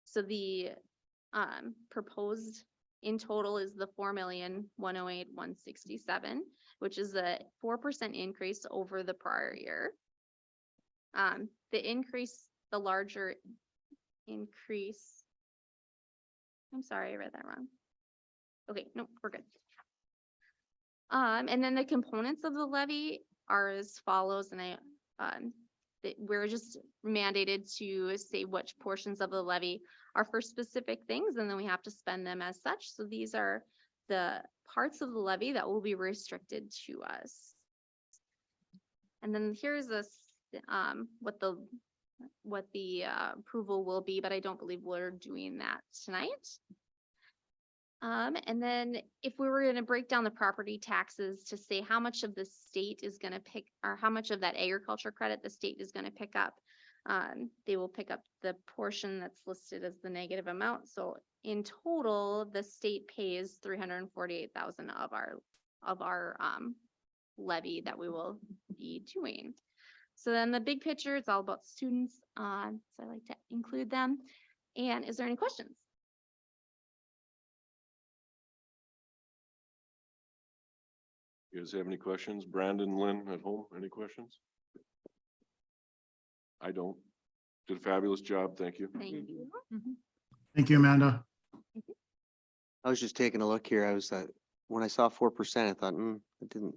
So the proposed in total is the 4,108,167, which is a 4% increase over the prior year. The larger increase. I'm sorry, I read that wrong. Okay, no, we're good. And then the components of the levy are as follows, and we're just mandated to say which portions of the levy are for specific things, and then we have to spend them as such. So these are the parts of the levy that will be restricted to us. And then here's what the approval will be, but I don't believe we're doing that tonight. And then if we were going to break down the property taxes to say how much of the state is going to pick, or how much of that agriculture credit the state is going to pick up, they will pick up the portion that's listed as the negative amount. So in total, the state pays $348,000 of our levy that we will be doing. So then the big picture, it's all about students. So I like to include them. And is there any questions? You guys have any questions? Brandon, Lynn at home, any questions? I don't. Did a fabulous job. Thank you. Thank you. Thank you, Amanda. I was just taking a look here. When I saw 4%, I thought, it didn't,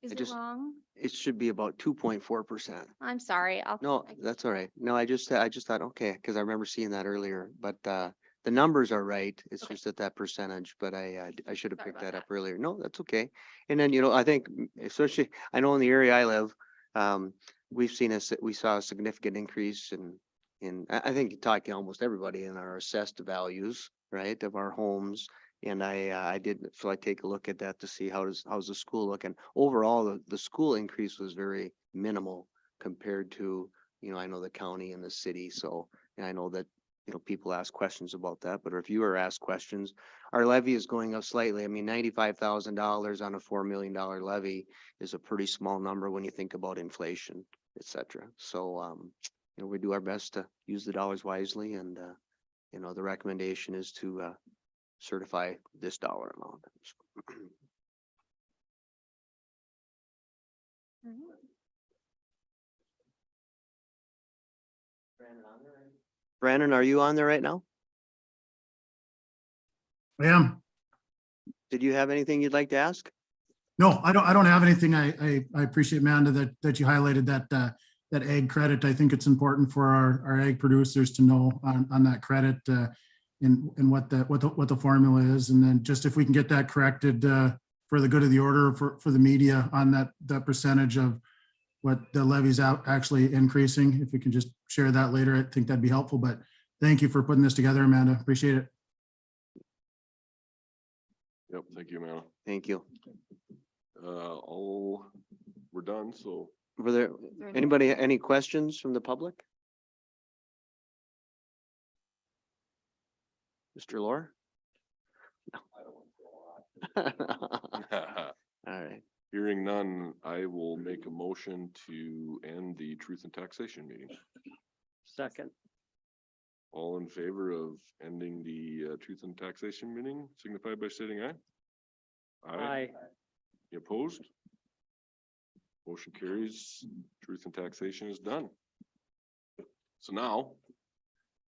Is I it just- wrong? it should be about 2.4%. I'm sorry. No, that's all right. No, I just thought, okay, because I remember seeing that earlier, but the numbers are right. It's Okay. just that percentage, but I should have Sorry picked about that up that. earlier. No, that's okay. And then, I think especially, I know in the area I live, we saw a significant increase I think you talk to almost everybody in our assessed values, right, of our homes. And I did feel like take a look at that to see how's the school looking. Overall, the school increase was very minimal compared to, I know the county and the city. So, and I know that, people ask questions about that, but if you are asked questions, our levy is going up slightly. I mean, $95,000 on a $4 million levy is a pretty small number when you think about inflation, et cetera. So, we do our best to use the dollars wisely, and, the recommendation is to, certify this dollar amount. Brandon, are you on there right now? I am. Did you have anything you'd like to ask? No, I don't have anything. I appreciate, Amanda, that you highlighted that ag credit. I think it's important for our ag producers to know on that credit and what the formula is. And then just if we can get that corrected for the good of the order for the media on that percentage of what the levy's out actually increasing, if we can just share that later, I think that'd be helpful. But thank you for putting this together, Amanda. Appreciate it. Yep, thank you, Amanda. Thank you. We're done, so. Were there, there any- anybody, any questions from the public? Mr. Lore? All right. Hearing none, I will make a motion to end the Truth and Taxation meeting. Second. All in favor of ending the Truth and Taxation meeting, signify by stating aye. You opposed? Motion carries. Truth and Taxation is done. So now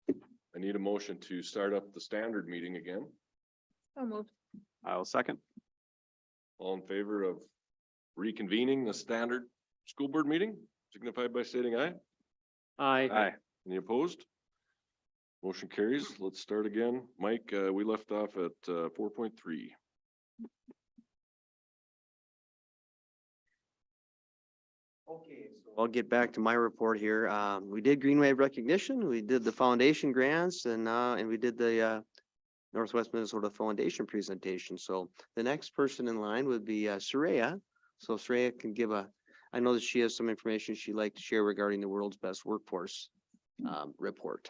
I need a motion to start up the standard meeting again. So moved. I'll second. All in favor of reconvening the standard school board meeting, signify by stating aye. Aye. Any opposed? Motion carries. Let's start again. Mike, we left off at 4.3. Okay, so I'll get back to my report here. We did Green Wave recognition, we did the foundation grants and we did the Northwest Minnesota Foundation presentation. So the next person in line would be Soraya. So Soraya can give I know that she has some information she'd like to share regarding the world's best workforce report.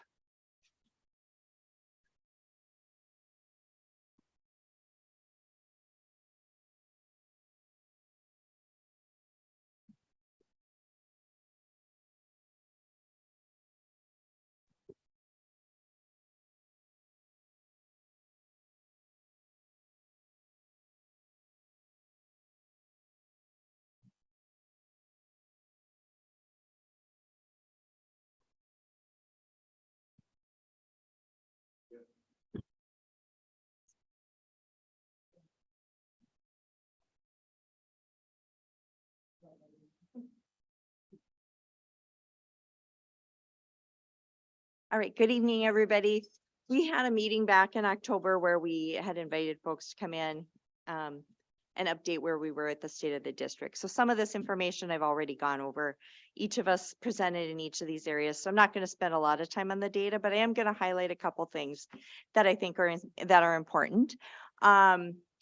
All right, good evening, everybody. We had a meeting back in October where we had invited folks to come in and update where we were at the state of the district. So some of this information I've already gone over. Each of us presented in each of these areas. So I'm not going to spend a lot of time on the data, but I am going to highlight a couple things that I think are important.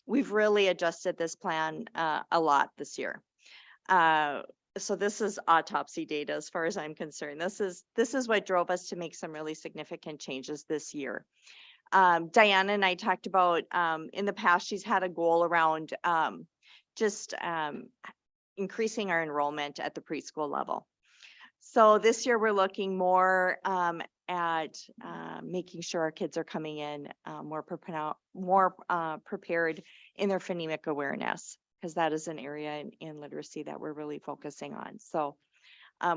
We've really adjusted this plan a lot this year. So this is autopsy data as far as I'm concerned. This is what drove us to make some really significant changes this year. Diana and I talked about in the past, she's had a goal around just increasing our enrollment at the preschool level. So this year we're looking more at making sure our kids are coming in more prepared in their phonemic awareness, because that is an area in literacy that we're really focusing on. So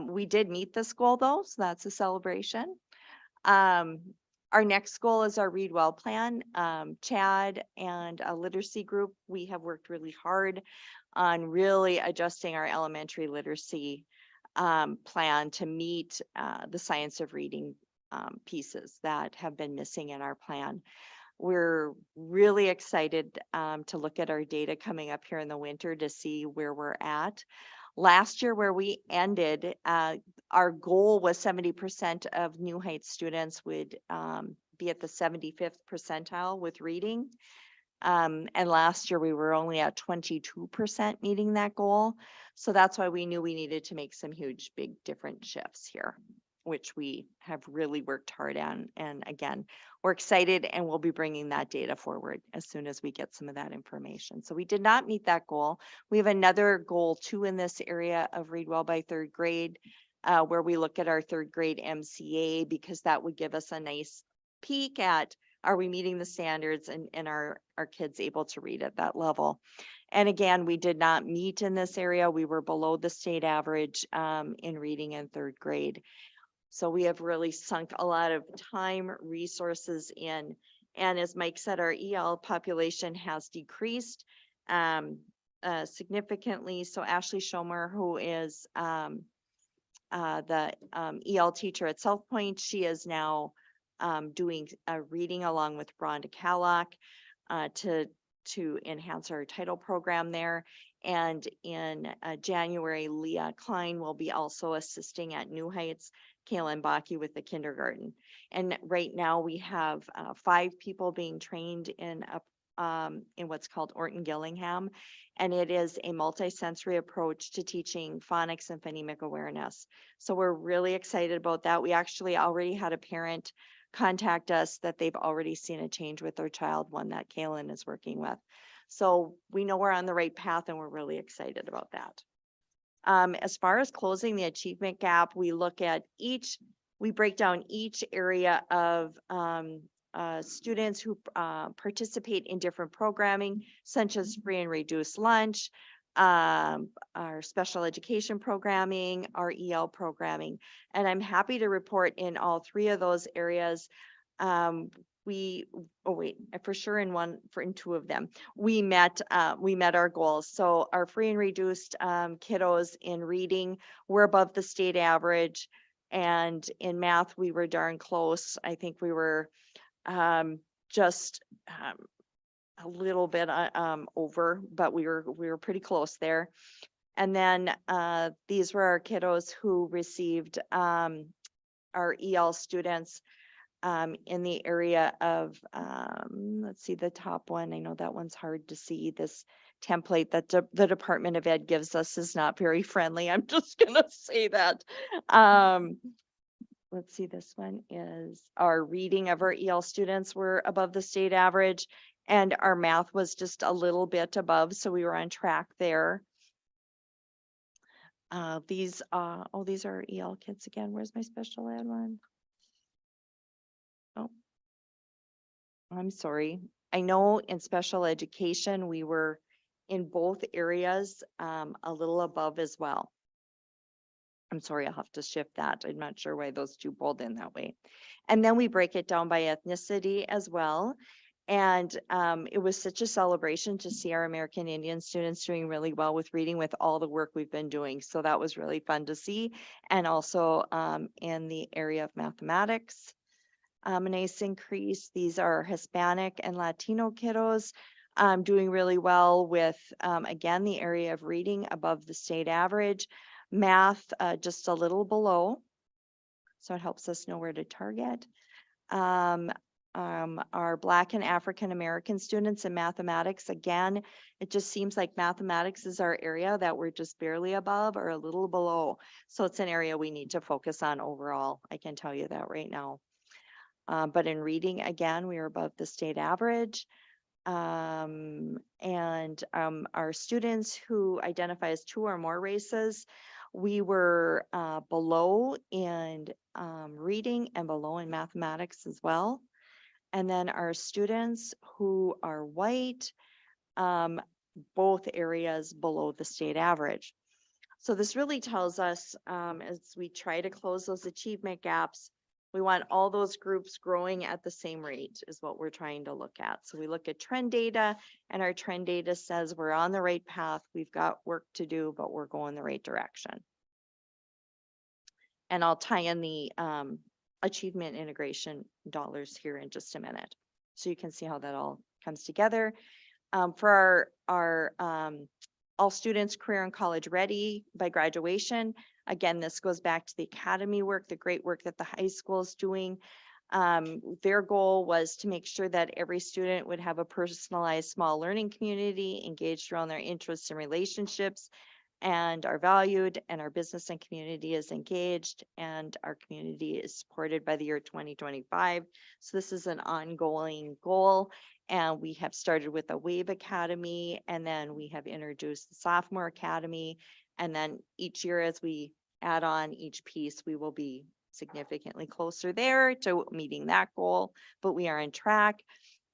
we did meet this goal though, so that's a celebration. Our next goal is our Read Well plan. Chad and a literacy group, we have worked really hard on really adjusting our elementary literacy plan to meet the science of reading pieces that have been missing in our plan. We're really excited to look at our data coming up here in the winter to see where we're at. Last year, where we ended, our goal was 70% of New Heights students would be at the 75th percentile with reading. And last year we were only at 22% meeting that goal. So that's why we knew we needed to make some huge, big, different shifts here, which we have really worked hard on. And again, we're excited and we'll be bringing that data forward as soon as we get some of that information. So we did not meet that goal. We have another goal too in this area of Read Well by third grade, where we look at our third grade MCA, because that would give us a nice peek at, are we meeting the standards and are our kids able to read at that level? And again, we did not meet in this area. We were below the state average in reading in third grade. So we have really sunk a lot of time, resources in, and as Mike said, our EL population has decreased significantly. So Ashley Schomer, who is the EL teacher at South Point, she is now doing reading along with Rhonda Kallock to enhance our title program there. And in January, Leah Klein will be also assisting at New Heights, Kaylin Baki with the kindergarten. And right now we have 5 people being trained in in what's called Orton Gillingham. And it is a multisensory approach to teaching phonics and phonemic awareness. So we're really excited about that. We actually already had a parent contact us that they've already seen a change with their child, one that Kaylin is working with. So we know we're on the right path and we're really excited about that. As far as closing the achievement gap, we break down each area of students who participate in different programming, such as free and reduced lunch, our special education programming, our EL programming. And I'm happy to report in all three of those areas, in two of them, we met our goals. So our free and reduced kiddos in reading were above the state average. And in math, we were darn close. I think we were just a little bit over, but we were pretty close there. And then these were our kiddos who received our EL students in the area of, let's see, the top one. I know that one's hard to see. This template that the Department of Ed gives us is not very friendly. I'm just gonna say that. Let's see, this one is our reading of our EL students were above the state average, and our math was just a little bit above, so we were on track there. These are EL kids again. Where's my special ed one? Oh, I'm sorry. I know in special education, we were in both areas a little above as well. I'm sorry, I'll have to shift that. I'm not sure why those two pulled in that way. And then we break it down by ethnicity as well. And it was such a celebration to see our American Indian students doing really well with reading with all the work we've been doing. So that was really fun to see. And also in the area of mathematics, a nice increase. These are Hispanic and Latino kiddos doing really well with, again, the area of reading above the state average. Math just a little below, so it helps us know where to target. Our Black and African American students in mathematics, again, it just seems like mathematics is our area that we're just barely above or a little below. So it's an area we need to focus on overall. I can tell you that right now. But in reading, again, we are above the state average. And our students who identify as 2 or more races, we were below in reading and below in mathematics as well. And then our students who are white, both areas below the state average. So this really tells us as we try to close those achievement gaps, we want all those groups growing at the same rate is what we're trying to look at. So we look at trend data, and our trend data says we're on the right path. We've got work to do, but we're going the right direction. And I'll tie in the achievement integration dollars here in just a minute, so you can see how that all comes together. For our all students career and college ready by graduation. Again, this goes back to the academy work, the great work that the high school is doing. Their goal was to make sure that every student would have a personalized small learning community engaged around their interests and relationships, and are valued, and our business and community is engaged, and our community is supported by the year 2025. So this is an ongoing goal. And we have started with a WAVE Academy, and then we have introduced the Sophomore Academy. And then each year as we add on each piece, we will be significantly closer there to meeting that goal, but we are on track.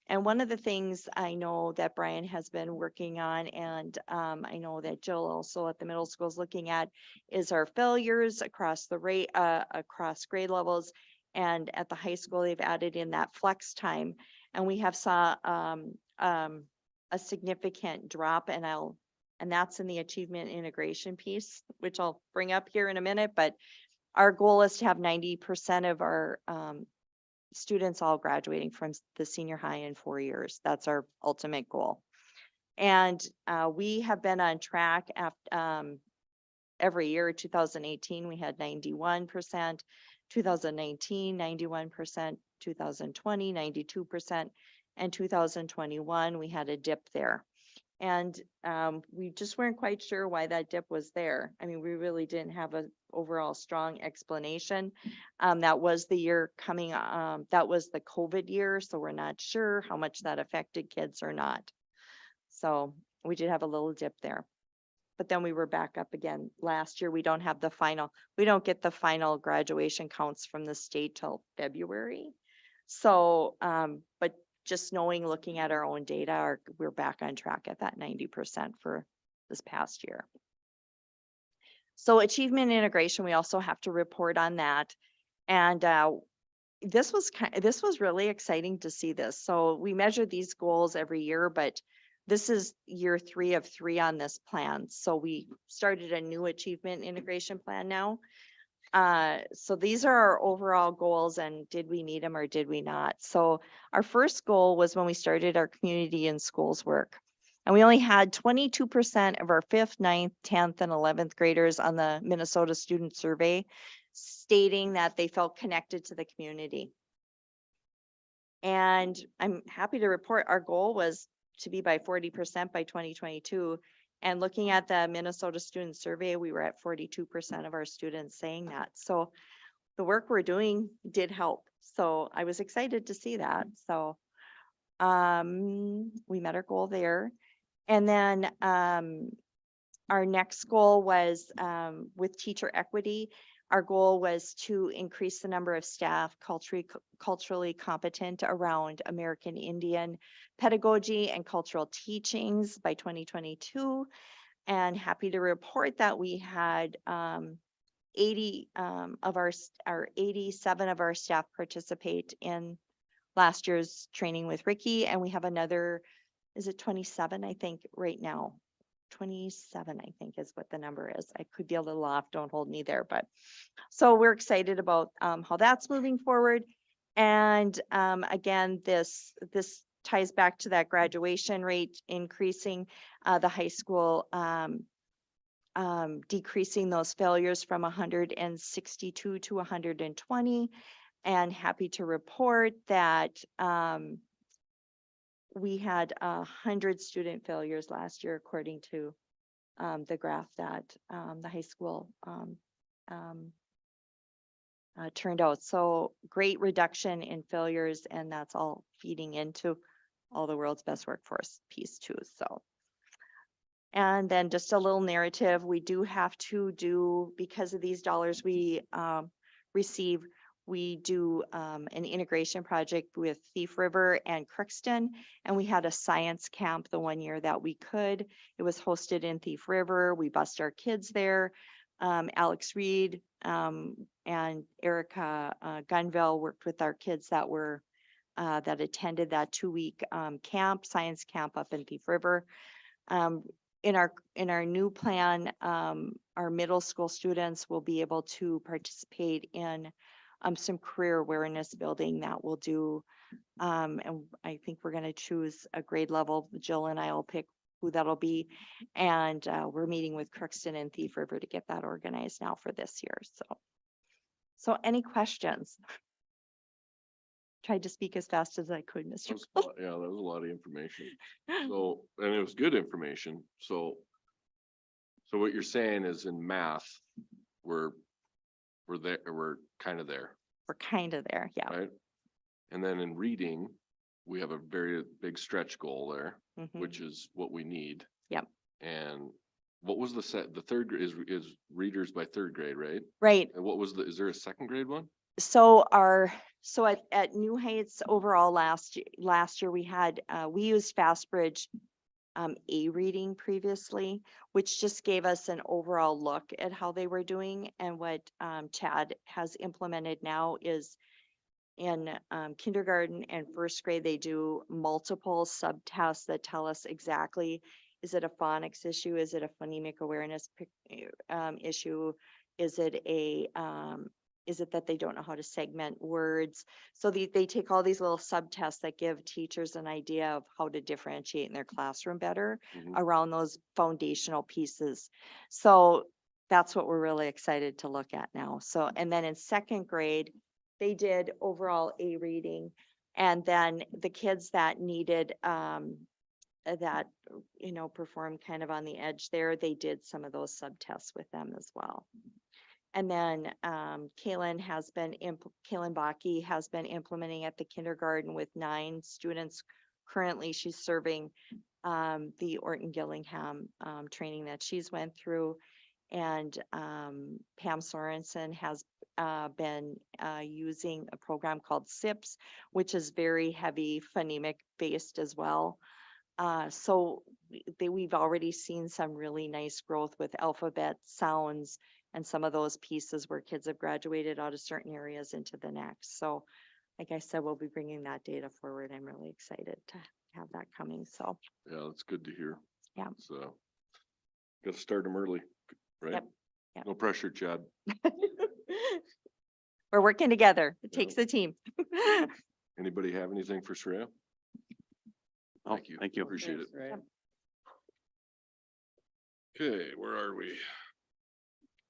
And one of the things I know that Brian has been working on, and I know that Jill also at the middle school is looking at, is our failures across the rate, across grade levels. And at the high school, they've added in that flex time. And we have saw a significant drop, and that's in the achievement integration piece, which I'll bring up here in a minute. But our goal is to have 90% of our students all graduating from the senior high in 4 years. That's our ultimate goal. And we have been on track after every year. 2018, we had 91%, 2019, 91%, 2020, 92%, and 2021, we had a dip there. And we just weren't quite sure why that dip was there. I mean, we really didn't have a overall strong explanation. That was the year coming, that was the COVID year, so we're not sure how much that affected kids or not. So we did have a little dip there. But then we were back up again. Last year, we don't get the final graduation counts from the state till February. So, but just knowing, looking at our own data, we're back on track at that 90% for this past year. So achievement integration, we also have to report on that. And this was really exciting to see this. So we measure these goals every year, but this is year 3 of 3 on this plan. So we started a new achievement integration plan now. So these are our overall goals, and did we meet them or did we not? So our first goal was when we started our community and schools work. And we only had 22% of our 5th, 9th, 10th, and 11th graders on the Minnesota Student Survey stating that they felt connected to the community. And I'm happy to report our goal was to be by 40% by 2022. And looking at the Minnesota Student Survey, we were at 42% of our students saying that. So the work we're doing did help. So I was excited to see that. So we met our goal there. And then our next goal was with teacher equity. Our goal was to increase the number of staff culturally competent around American Indian pedagogy and cultural teachings by 2022. And happy to report that we had 87 of our staff participate in last year's training with Ricky. And we have another, is it 27, I think, right now? 27, I think, is what the number is. I could be a little off, don't hold me there, but so we're excited about how that's moving forward. And again, this ties back to that graduation rate increasing, the high school decreasing those failures from 162 to 120. And happy to report that we had 100 student failures last year, according to the graph that the high school turned out. So great reduction in failures, and that's all feeding into all the world's best workforce piece too. So, and then just a little narrative, we do have to do, because of these dollars we receive, we do an integration project with Thief River and Crookston, and we had a science camp the one year that we could. It was hosted in Thief River. We bused our kids there. Alex Reed and Erica Gunville worked with our kids that were that attended that 2-week camp, science camp up in Thief River. In our new plan, our middle school students will be able to participate in some career awareness building that we'll do. And I think we're going to choose a grade level. Jill and I will pick who that'll be. And we're meeting with Crookston and Thief River to get that organized now for this year. So any questions? Tried to speak as fast as I could, Mr. Yeah, that was a lot of information. So, and it was good information. So what you're saying is in math, we're there, we're kind of there. We're kind of there, yeah. Right. And then in reading, we have a very big stretch goal there, Mhm. which is what we need. Yep. And what was the third grade is readers by 3rd grade, right? Right. And what was is there a 2nd grade one? So at New Heights overall last year we had we used FastBridge A reading previously, which just gave us an overall look at how they were doing. And what Chad has implemented now is in kindergarten and 1st grade, they do multiple subtests that tell us exactly, is it a phonics issue? Is it a phonemic awareness issue? Is it that they don't know how to segment words? So they take all these little subtests that give teachers an idea of how to differentiate in their classroom better around those foundational pieces. So that's what we're really excited to look at now. So, and then in 2nd grade, they did overall A reading. And then the kids that needed, that, performed kind of on the edge there, they did some of those sub-tests with them as well. And then Kaylin Baki has been implementing at the kindergarten with 9 students. Currently, she's serving the Orton Gillingham training that she's went through. And Pam Sorensen has been using a program called SIPS, which is very heavy phonemic based as well. So we've already seen some really nice growth with alphabet sounds and some of those pieces where kids have graduated out of certain areas into the next. So like I said, we'll be bringing that data forward. I'm really excited to have that coming. So Yeah, that's good to hear. Yeah. So got to start them early, right? Yep, yep. No pressure, Chad. we're working together. It Yeah. takes a team. Anybody have anything for Shreya? Oh, Thank you. thank you. Appreciate it. Right. Okay, where are we?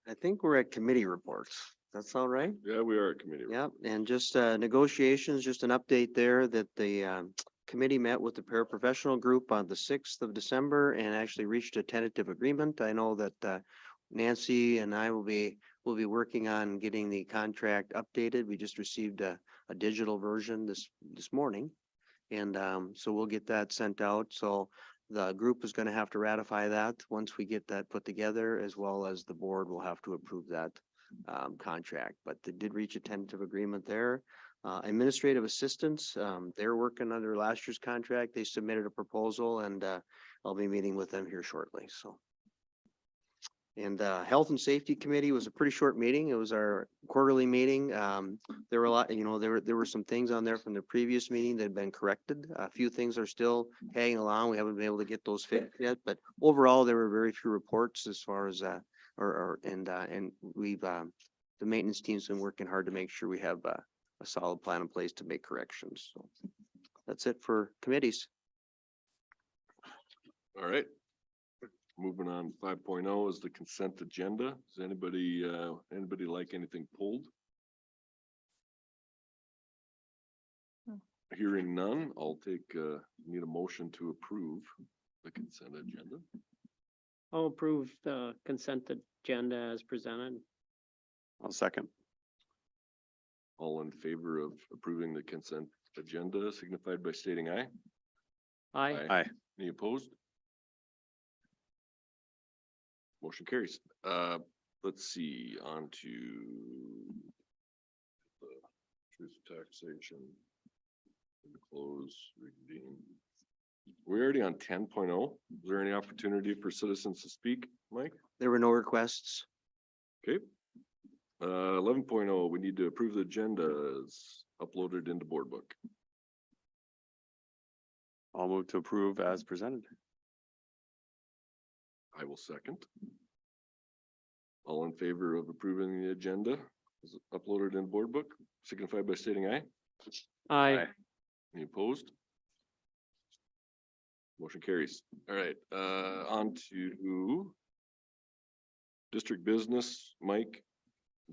I think we're at committee reports. That sound right? Yeah, we are at committee. Yep, and just negotiations, just an update there that the committee met with the paraprofessional group on the 6th of December and actually reached a tentative agreement. I know that Nancy and I will be working on getting the contract updated. We just received a digital version this morning. And so we'll get that sent out. So the group is going to have to ratify that once we get that put together, as well as the board will have to approve that contract. But they did reach a tentative agreement there. Administrative assistants, they're working under last year's contract. They submitted a proposal and I'll be meeting with them here shortly, so. And Health and Safety Committee was a pretty short meeting. It was our quarterly meeting. There were a lot, there were some things on there from the previous meeting that had been corrected. A few things are still hanging along. We haven't been able to get those fixed yet, but overall, there were very few reports as far as and we've the maintenance team's been working hard to make sure we have a solid plan in place to make corrections. So that's it for committees. All right. Moving on, 5.0 is the consent agenda. Does anybody like anything pulled? Hearing none, I'll need a motion to approve the consent agenda. I'll approve the consent agenda as presented. I'll second. All in favor of approving the consent agenda signified by stating aye. Aye. Any opposed? Motion carries. Let's see, on to the truth taxation. Close, reconvene. We're already on 10.0. Is there any opportunity for citizens to speak, Mike? There were no requests. Okay. 11.0, we need to approve the agenda as uploaded into board book. I'll move to approve as presented. I will second. All in favor of approving the agenda as uploaded in board book, signify by stating aye. Aye. Any opposed? Motion carries. All right, on to district business, Mike,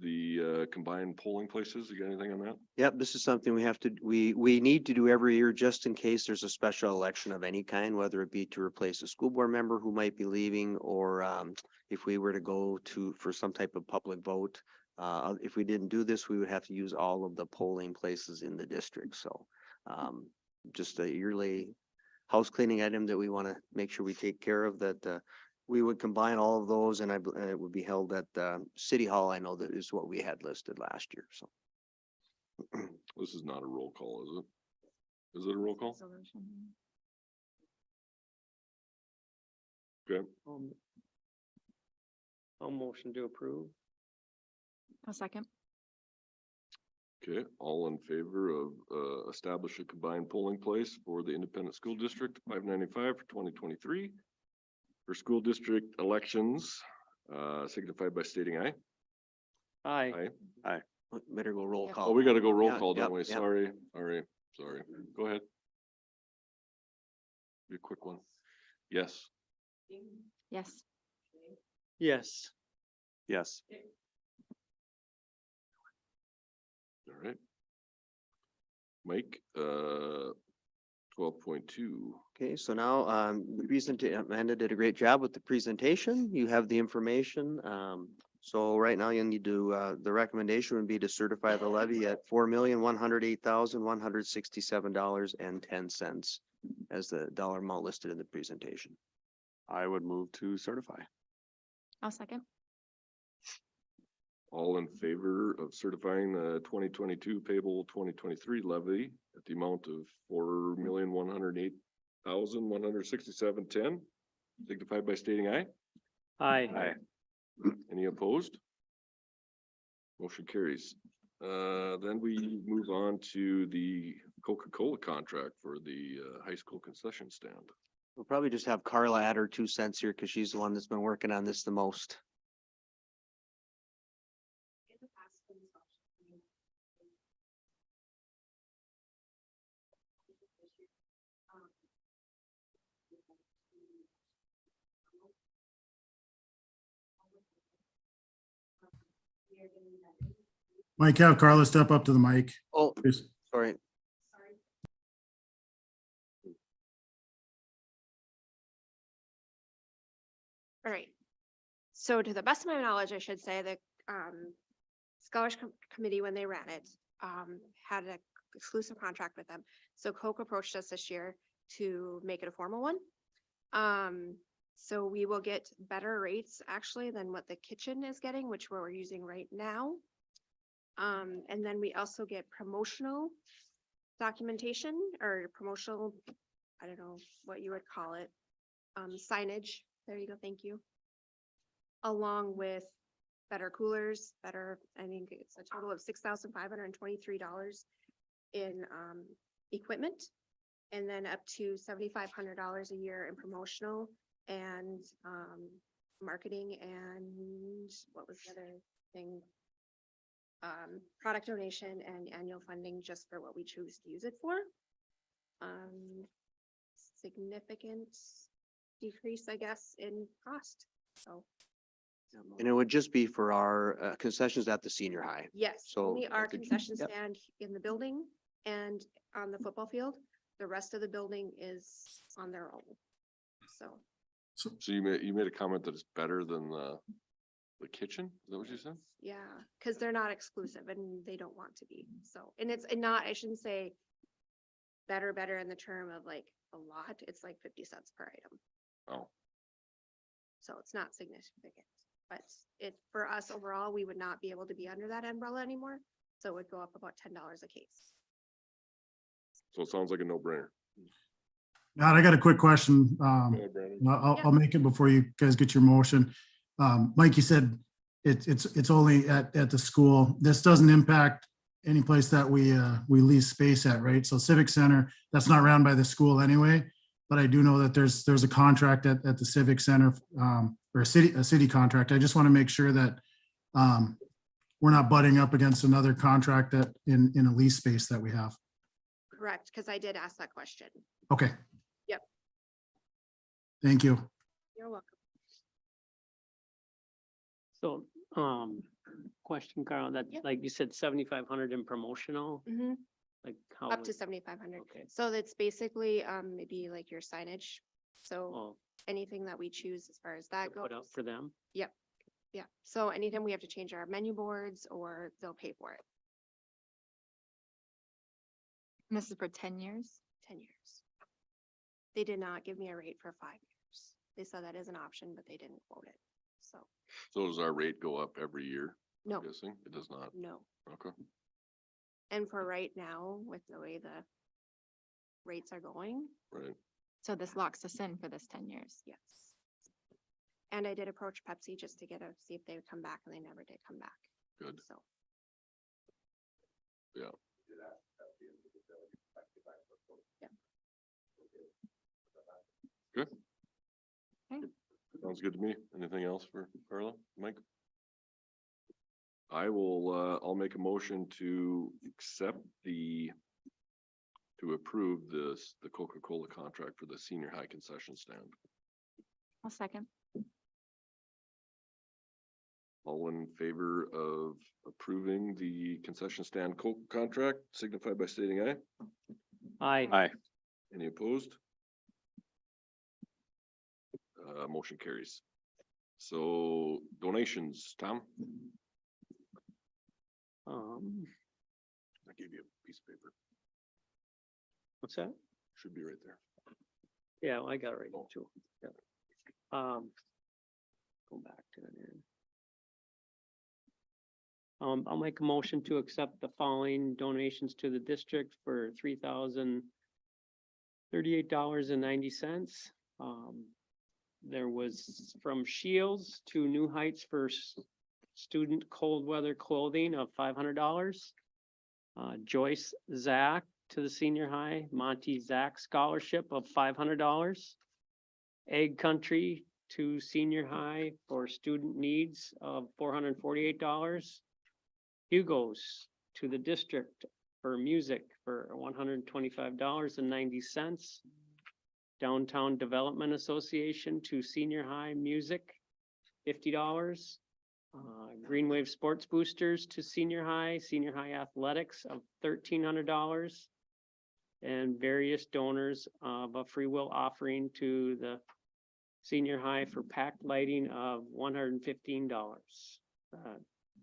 the combined polling places. You got anything on that? Yep, this is something we need to do every year just in case there's a special election of any kind, whether it be to replace a school board member who might be leaving or if we were to go for some type of public vote. If we didn't do this, we would have to use all of the polling places in the district. So just a yearly house cleaning item that we want to make sure we take care of, that we would combine all of those and it would be held at City Hall. I know that is what we had listed last year, so. This is not a roll call, is it? Is it a roll call? Okay, I'll motion to approve. A second. okay, all in favor of establish a combined polling place for the independent school district 595 for 2023. For school district elections, signified by stating aye. Aye. Better go roll Yep. call. Oh, we gotta go roll Yeah, call, don't yep, we? yep. Sorry. Go ahead. Be a quick one. Yes. Yes. Yes. Yes. All right. Mike, 12.2. Okay, so now, the Amanda did a great job with the presentation. You have the information. So right now you need to, the recommendation would be to certify the levy at $4,108,167.10 as the dollar amount listed in the presentation. I would move to certify. I'll second. All in favor of certifying the 2022 payable 2023 levy at the amount of $4,108,167.10, signified by stating aye. Aye. Any opposed? Motion carries. Then we move on to the Coca-Cola contract for the high school concession stand. We'll probably just have Carla add her 2 cents here because she's the one that's been working on this the most. Mike, have Carla step up to the mic. Oh, please. sorry. All right. So to the best of my knowledge, I should say that scholarship committee, when they ran it, had an exclusive contract with them. So Coke approached us this year to make it a formal one. So we will get better rates actually than what the kitchen is getting, which we're using right now. And then we also get promotional documentation or promotional, I don't know what you would call it, signage. There you go. Thank you. Along with better coolers, better, I think it's a total of $6,523 in equipment. And then up to $7,500 a year in promotional and marketing and what was the other thing? Product donation and annual funding just for what we choose to use it for. Significant decrease, I guess, in cost, so. And it would just be for our concessions at the senior high. Yes, So only our the- concession yep. stand in the building and on the football field. The rest of the building is on their own. So, So you made a comment that it's better than the kitchen? Is that what you said? yeah, because they're not exclusive and they don't want to be. So, and it's not, I shouldn't say better in the term of like a lot. It's like 50 cents per item. Oh, So it's not significant, but it, for us overall, we would not be able to be under that umbrella anymore. So it would go up about $10 a case. so it sounds like a no-brainer. Matt, I got a quick question. Go ahead, Brandon. I'll make it before you guys get your motion. Mike, you said it's only at the school. This doesn't impact any place that we lease space at, right? So Civic Center, that's not ran by the school anyway. But I do know that there's a contract at the Civic Center, or a city contract. I just want to make sure that we're not butting up against another contract that in a lease space that we have. Correct, because I did ask that question. Okay. Yep. Thank you. You're welcome. So, question, Carl, that, Yep. like you said, 7,500 in promotional, Mhm. like how? Up to would- 7,500. Okay. So that's basically maybe like your signage. So Oh, anything that we choose as far as that put up goes. for them? Yep. Yeah. So anytime we have to change our menu boards or they'll pay for it. And this is for 10 years? 10 years. They did not give me a rate for 5 years. They said that is an option, but they didn't quote it. So, So does our rate go up every year? I'm no, guessing it does not. no. Okay. And for right now, with the way the rates are going, Right. So this locks us in for this 10 years. yes. And I did approach Pepsi just to see if they would come back and they never did come back. Good. So, Yeah. yeah. Good. Sounds good to me. Anything else for Carla, Mike? I'll make a motion to approve the Coca-Cola contract for the senior high concession stand. I'll second. All in favor of approving the concession stand contract, signify by stating aye. Aye. Aye. Any opposed? Motion carries. So donations, Tom? I gave you a piece of paper. What's that? Should be right there. Yeah, I got it right here too. Yeah. Go back to it here. I'll make a motion to accept the following donations to the district for $3,038.90. There was from Shields to New Heights for student cold weather clothing of $500. Joyce Zach to the senior high Monty Zach scholarship of $500. Egg Country to senior high for student needs of $448. Hugo's to the district for music for $125.90. Downtown Development Association to senior high music, $50. Green Wave Sports Boosters to senior high athletics of $1,300. And various donors of a free will offering to the senior high for packed lighting of $115.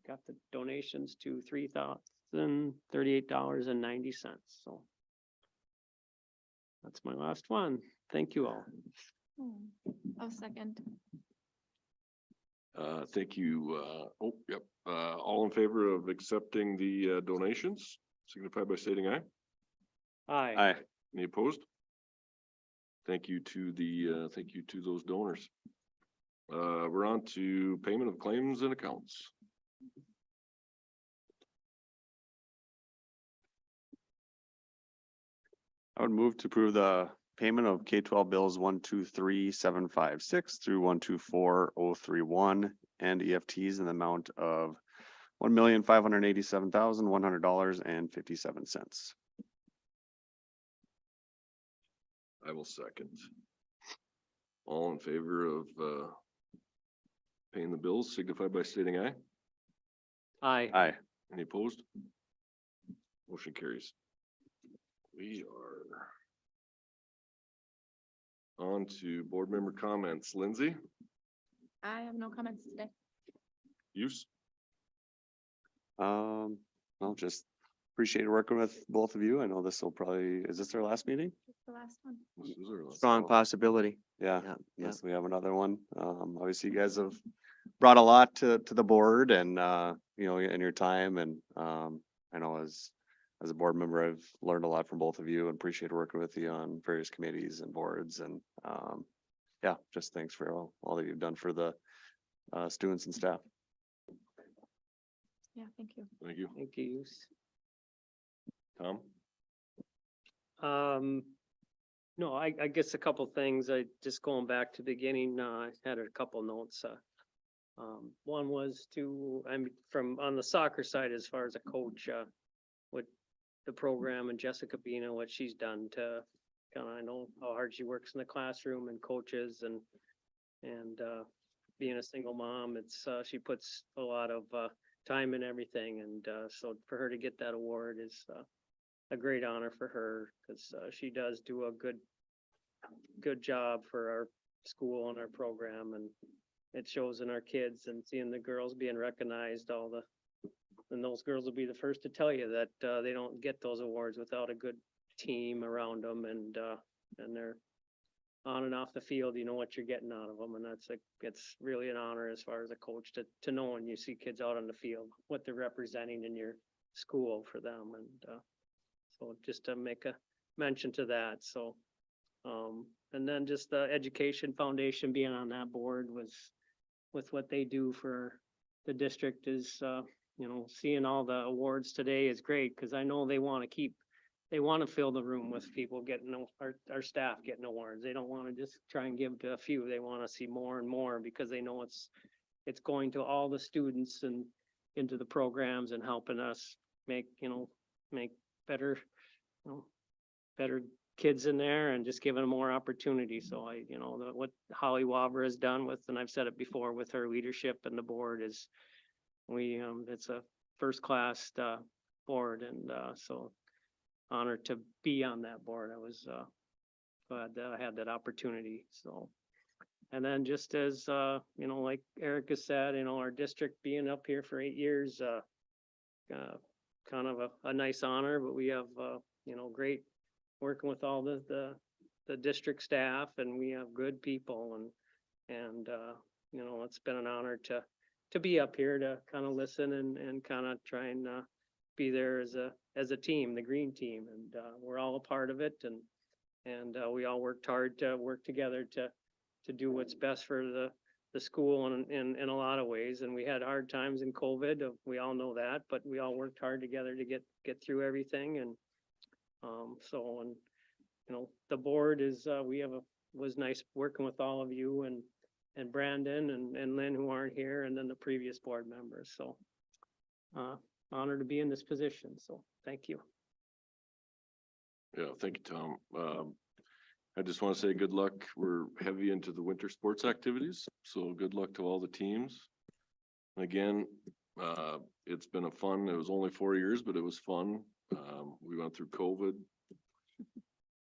Got the donations to $3,038.90. So that's my last one. Thank you all. Oh, second. Thank you. Yep. All in favor of accepting the donations, signify by stating aye. Aye. Aye. Any opposed? Thank you to those donors. We're on to payment of claims and accounts. I would move to approve the payment of K-12 bills 123,756 through 124,031 and EFTs in the amount of $1,587,100.57. I will second. All in favor of paying the bills, signify by stating aye. Aye. Aye. Any opposed? Motion carries. We are on to board member comments. Lindsay, I have no comments today. use? I'll just appreciate working with both of you. I know this will probably, is this our last meeting? The last one. This is our last- Strong possibility. Yeah, Yeah, yes, we have another one. Obviously you guys have brought a lot to the board and, you know, in your time and, I know as a board member, I've learned a lot from both of you and appreciate working with you on various committees and boards and, yeah, just thanks for all that you've done for the, students and staff. Yeah, thank you. Thank you. Thank you. Tom? No, I guess a couple things. Just going back to the beginning, I had a couple notes. One was from on the soccer side, as far as a coach, what the program and Jessica Bina, what she's done to I know how hard she works in the classroom and coaches and being a single mom, she puts a lot of time in everything. And so for her to get that award is a great honor for her because she does do a good job for our school and our program, and it shows in our kids and seeing the girls being recognized, and those girls will be the first to tell you that they don't get those awards without a good team around them, and they're on and off the field, you know what you're getting out of them, and it's really an honor as far as a coach to know when you see kids out on the field, what they're representing in your school for them, and so just to make a mention to that, so. And then just the Education Foundation being on that board with what they do for the district is, you know, seeing all the awards today is great, because I know they want to fill the room with people getting, our staff getting awards. They don't want to just try and give to a few. They want to see more and more because they know it's going to all the students and into the programs and helping us make better, better kids in there and just giving them more opportunity. So what Holly Wobber has done and I've said it before with her leadership and the board is it's a first-class board, and so honored to be on that board. I was glad that I had that opportunity, so. And then just as, you know, like Erica said, you know, our district being up here for 8 years, kind of a nice honor, but we have, you know, great working with all the district staff, and we have good people, and you know, it's been an honor to be up here to kind of listen and kind of try and be there as a team, the green team, and we're all a part of it, and we all worked hard to work together to do what's best for the school in a lot of ways. And we had hard times in COVID. We all know that, but we all worked hard together to get through everything. And so, and you know, the board is was nice working with all of you and Brandon and Lynn, who aren't here, and then the previous board members. So honored to be in this position. So thank you. Yeah, thank you, Tom. I just want to say good luck. We're heavy into the winter sports activities, so good luck to all the teams. Again, it's been it was only 4 years, but it was fun. We went through COVID.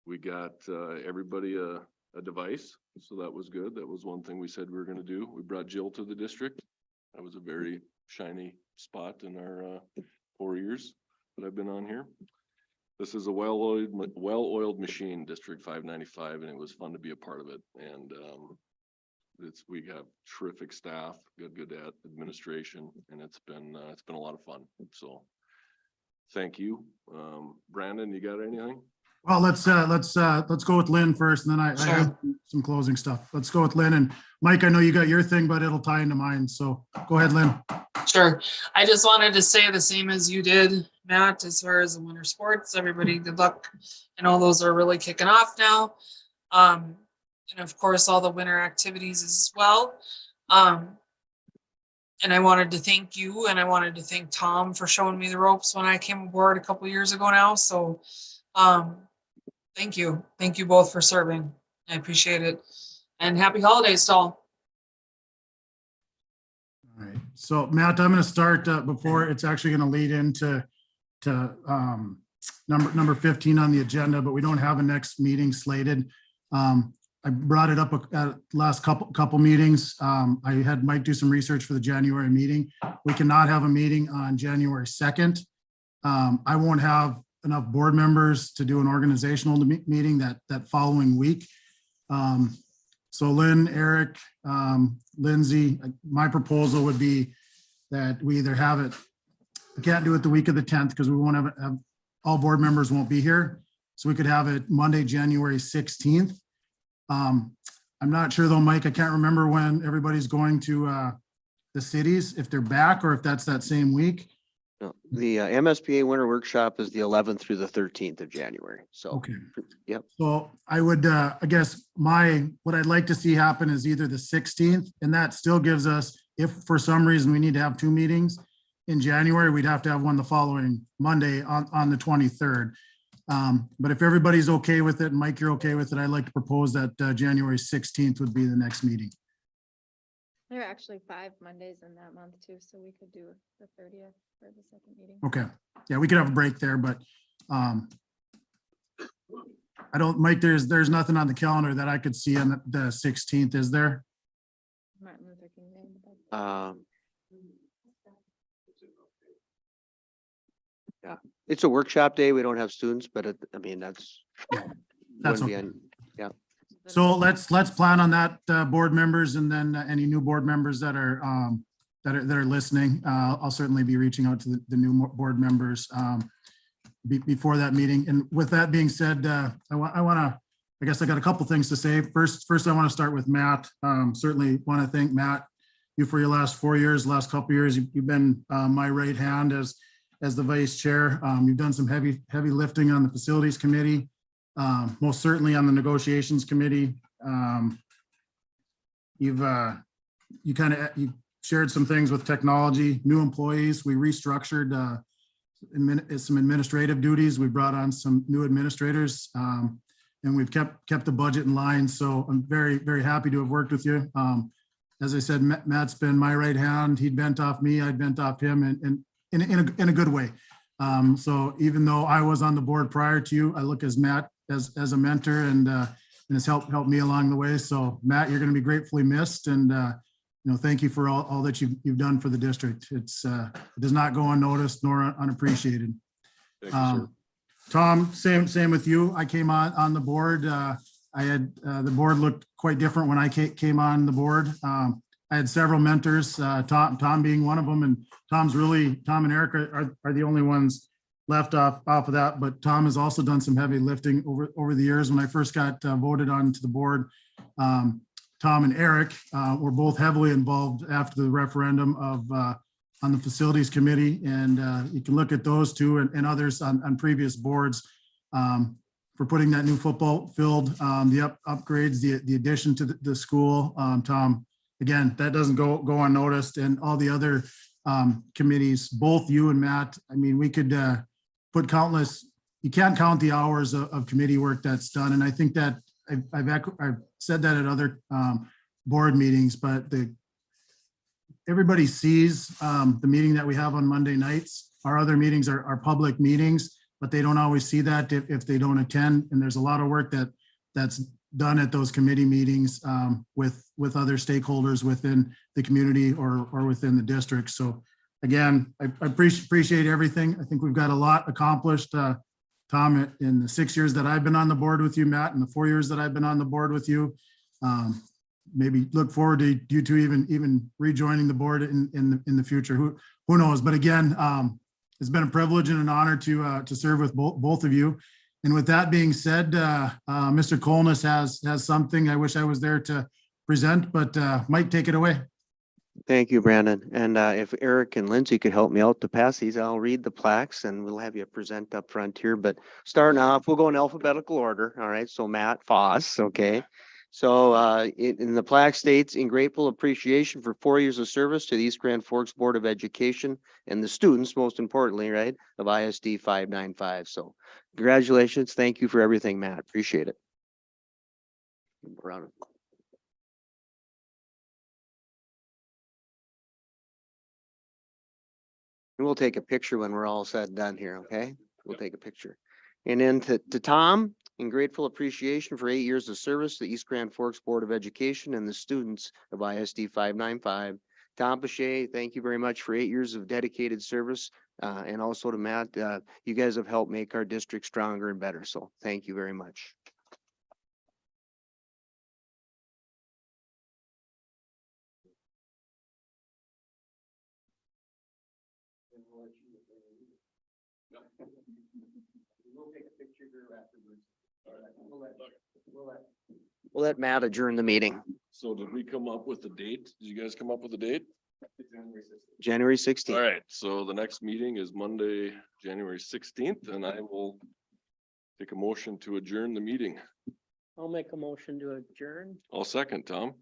We got everybody a device, so that was good. That was one thing we said we were going to do. We brought Jill to the district. That was a very shiny spot in our 4 years that I've been on here. This is a well-oiled machine, District 595, and it was fun to be a part of it. And we have terrific staff, good at administration, and it's been a lot of fun. So thank you. Brandon, you got anything? Well, let's go with Lynn first, and then I have some closing stuff. Let's go with Lynn, and Mike, I know you got your thing, but it'll tie into mine. So go ahead, Lynn. Sure. I just wanted to say the same as you did, Matt, as far as the winter sports. Everybody, good luck. I know those are really kicking off now. And of course, all the winter activities as well. And I wanted to thank you, and I wanted to thank Tom for showing me the ropes when I came aboard a couple years ago now. So thank you. Thank you both for serving. I appreciate it. And happy holidays to all. All right, so Matt, I'm going to start before it's actually going to lead into number 15 on the agenda, but we don't have a next meeting slated. I brought it up at last couple meetings. I had Mike do some research for the January meeting. We cannot have a meeting on January 2nd. I won't have enough board members to do an organizational meeting that following week. So Lynn, Eric, Lindsay, my proposal would be that we either have it, we can't do it the week of the 10th because we won't have all board members won't be here. So we could have it Monday, January 16th. I'm not sure though, Mike, I can't remember when everybody's going to the cities, if they're back or if that's that same week. No, the MSBA Winter Workshop is the 11th through the 13th of January. So, Okay. Yep. So I would, I guess what I'd like to see happen is either the 16th, and that still gives us, if for some reason we need to have two meetings in January, we'd have to have one the following Monday on the 23rd. But if everybody's okay with it, and Mike, you're okay with it, I'd like to propose that January 16th would be the next meeting. There are actually 5 Mondays in that month too, so we could do the 30th for the second meeting. Okay, yeah, we could have a break there, but I don't, Mike, there's nothing on the calendar that I could see on the 16th, is there? Martin Luther King Day. Yeah, it's a workshop day. We don't have students, but I mean, that's. That's wouldn't be okay. on- Yeah. So let's plan on that, board members, and then any new board members that are listening. I'll certainly be reaching out to the new board members before that meeting. And with that being said, I guess I got a couple things to say. First, I want to start with Matt. Certainly want to thank Matt, you for your last 4 years, last couple of years. You've been my right hand as the vice chair. You've done some heavy lifting on the facilities committee. Most certainly on the negotiations committee. You shared some things with technology, new employees. We restructured some administrative duties. We brought on some new administrators, and we've kept the budget in line. So I'm very, very happy to have worked with you. As I said, Matt's been my right hand. He'd bent off me, I'd bent off him, and in a good way. So even though I was on the board prior to you, I look as Matt as a mentor and has helped me along the way. So Matt, you're going to be gratefully missed, and thank you for all that you've done for the district. It does not go unnoticed nor unappreciated. Thank you, sir. Tom, same with you. I came on the board. I had the board looked quite different when I came on the board. I had several mentors, Tom being one of them, and Tom and Eric are the only ones left off of that. But Tom has also done some heavy lifting over the years. When I first got voted onto the board, Tom and Eric were both heavily involved after the referendum on the facilities committee, and you can look at those two and others on previous boards for putting that new football field, the upgrades, the addition to the school. Tom, again, that doesn't go unnoticed, and all the other committees, both you and Matt. I mean, we could put countless. You can't count the hours of committee work that's done, and I think that I've said that at other board meetings, but everybody sees the meeting that we have on Monday nights. Our other meetings are public meetings, but they don't always see that if they don't attend. And there's a lot of work that's done at those committee meetings with other stakeholders within the community or within the district. So again, I appreciate everything. I think we've got a lot accomplished. Tom, in the 6 years that I've been on the board with you, Matt, in the 4 years that I've been on the board with you, maybe look forward to you two even rejoining the board in the future. Who knows? But again, it's been a privilege and an honor to serve with both of you. And with that being said, Mr. Colness has something I wish I was there to present, but Mike, take it away. Thank you, Brandon. And if Eric and Lindsay could help me out to pass these, I'll read the plaques and we'll have you present up front here. But starting off, we'll go in alphabetical order. All right. So Matt Foss. Okay. So in the plaque states, in grateful appreciation for 4 years of service to the East Grand Forks Board of Education and the students, most importantly, right, of ISD 595. So congratulations. Thank you for everything, Matt. Appreciate it. And we'll take a picture when we're all said and done here, okay? We'll take a picture. And then to Tom, in grateful appreciation for 8 years of service to the East Grand Forks Board of Education and the students of ISD 595. Tom Pache, thank you very much for 8 years of dedicated service. And also to Matt, you guys have helped make our district stronger and better. So thank you very much. We'll take a picture here afterwards. All right. We'll let Matt adjourn the meeting. So did we come up with a date? Did you guys come up with a date? January 16th. All right, so the next meeting is Monday, January 16th, and I will take a motion to adjourn the meeting. I'll make a motion to adjourn. I'll second, Tom.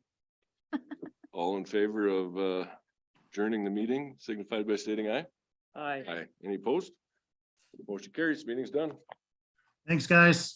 All in favor of adjourning the meeting, signified by stating aye. Aye. Aye. Any opposed? Motion carries. Meeting's done. Thanks, guys.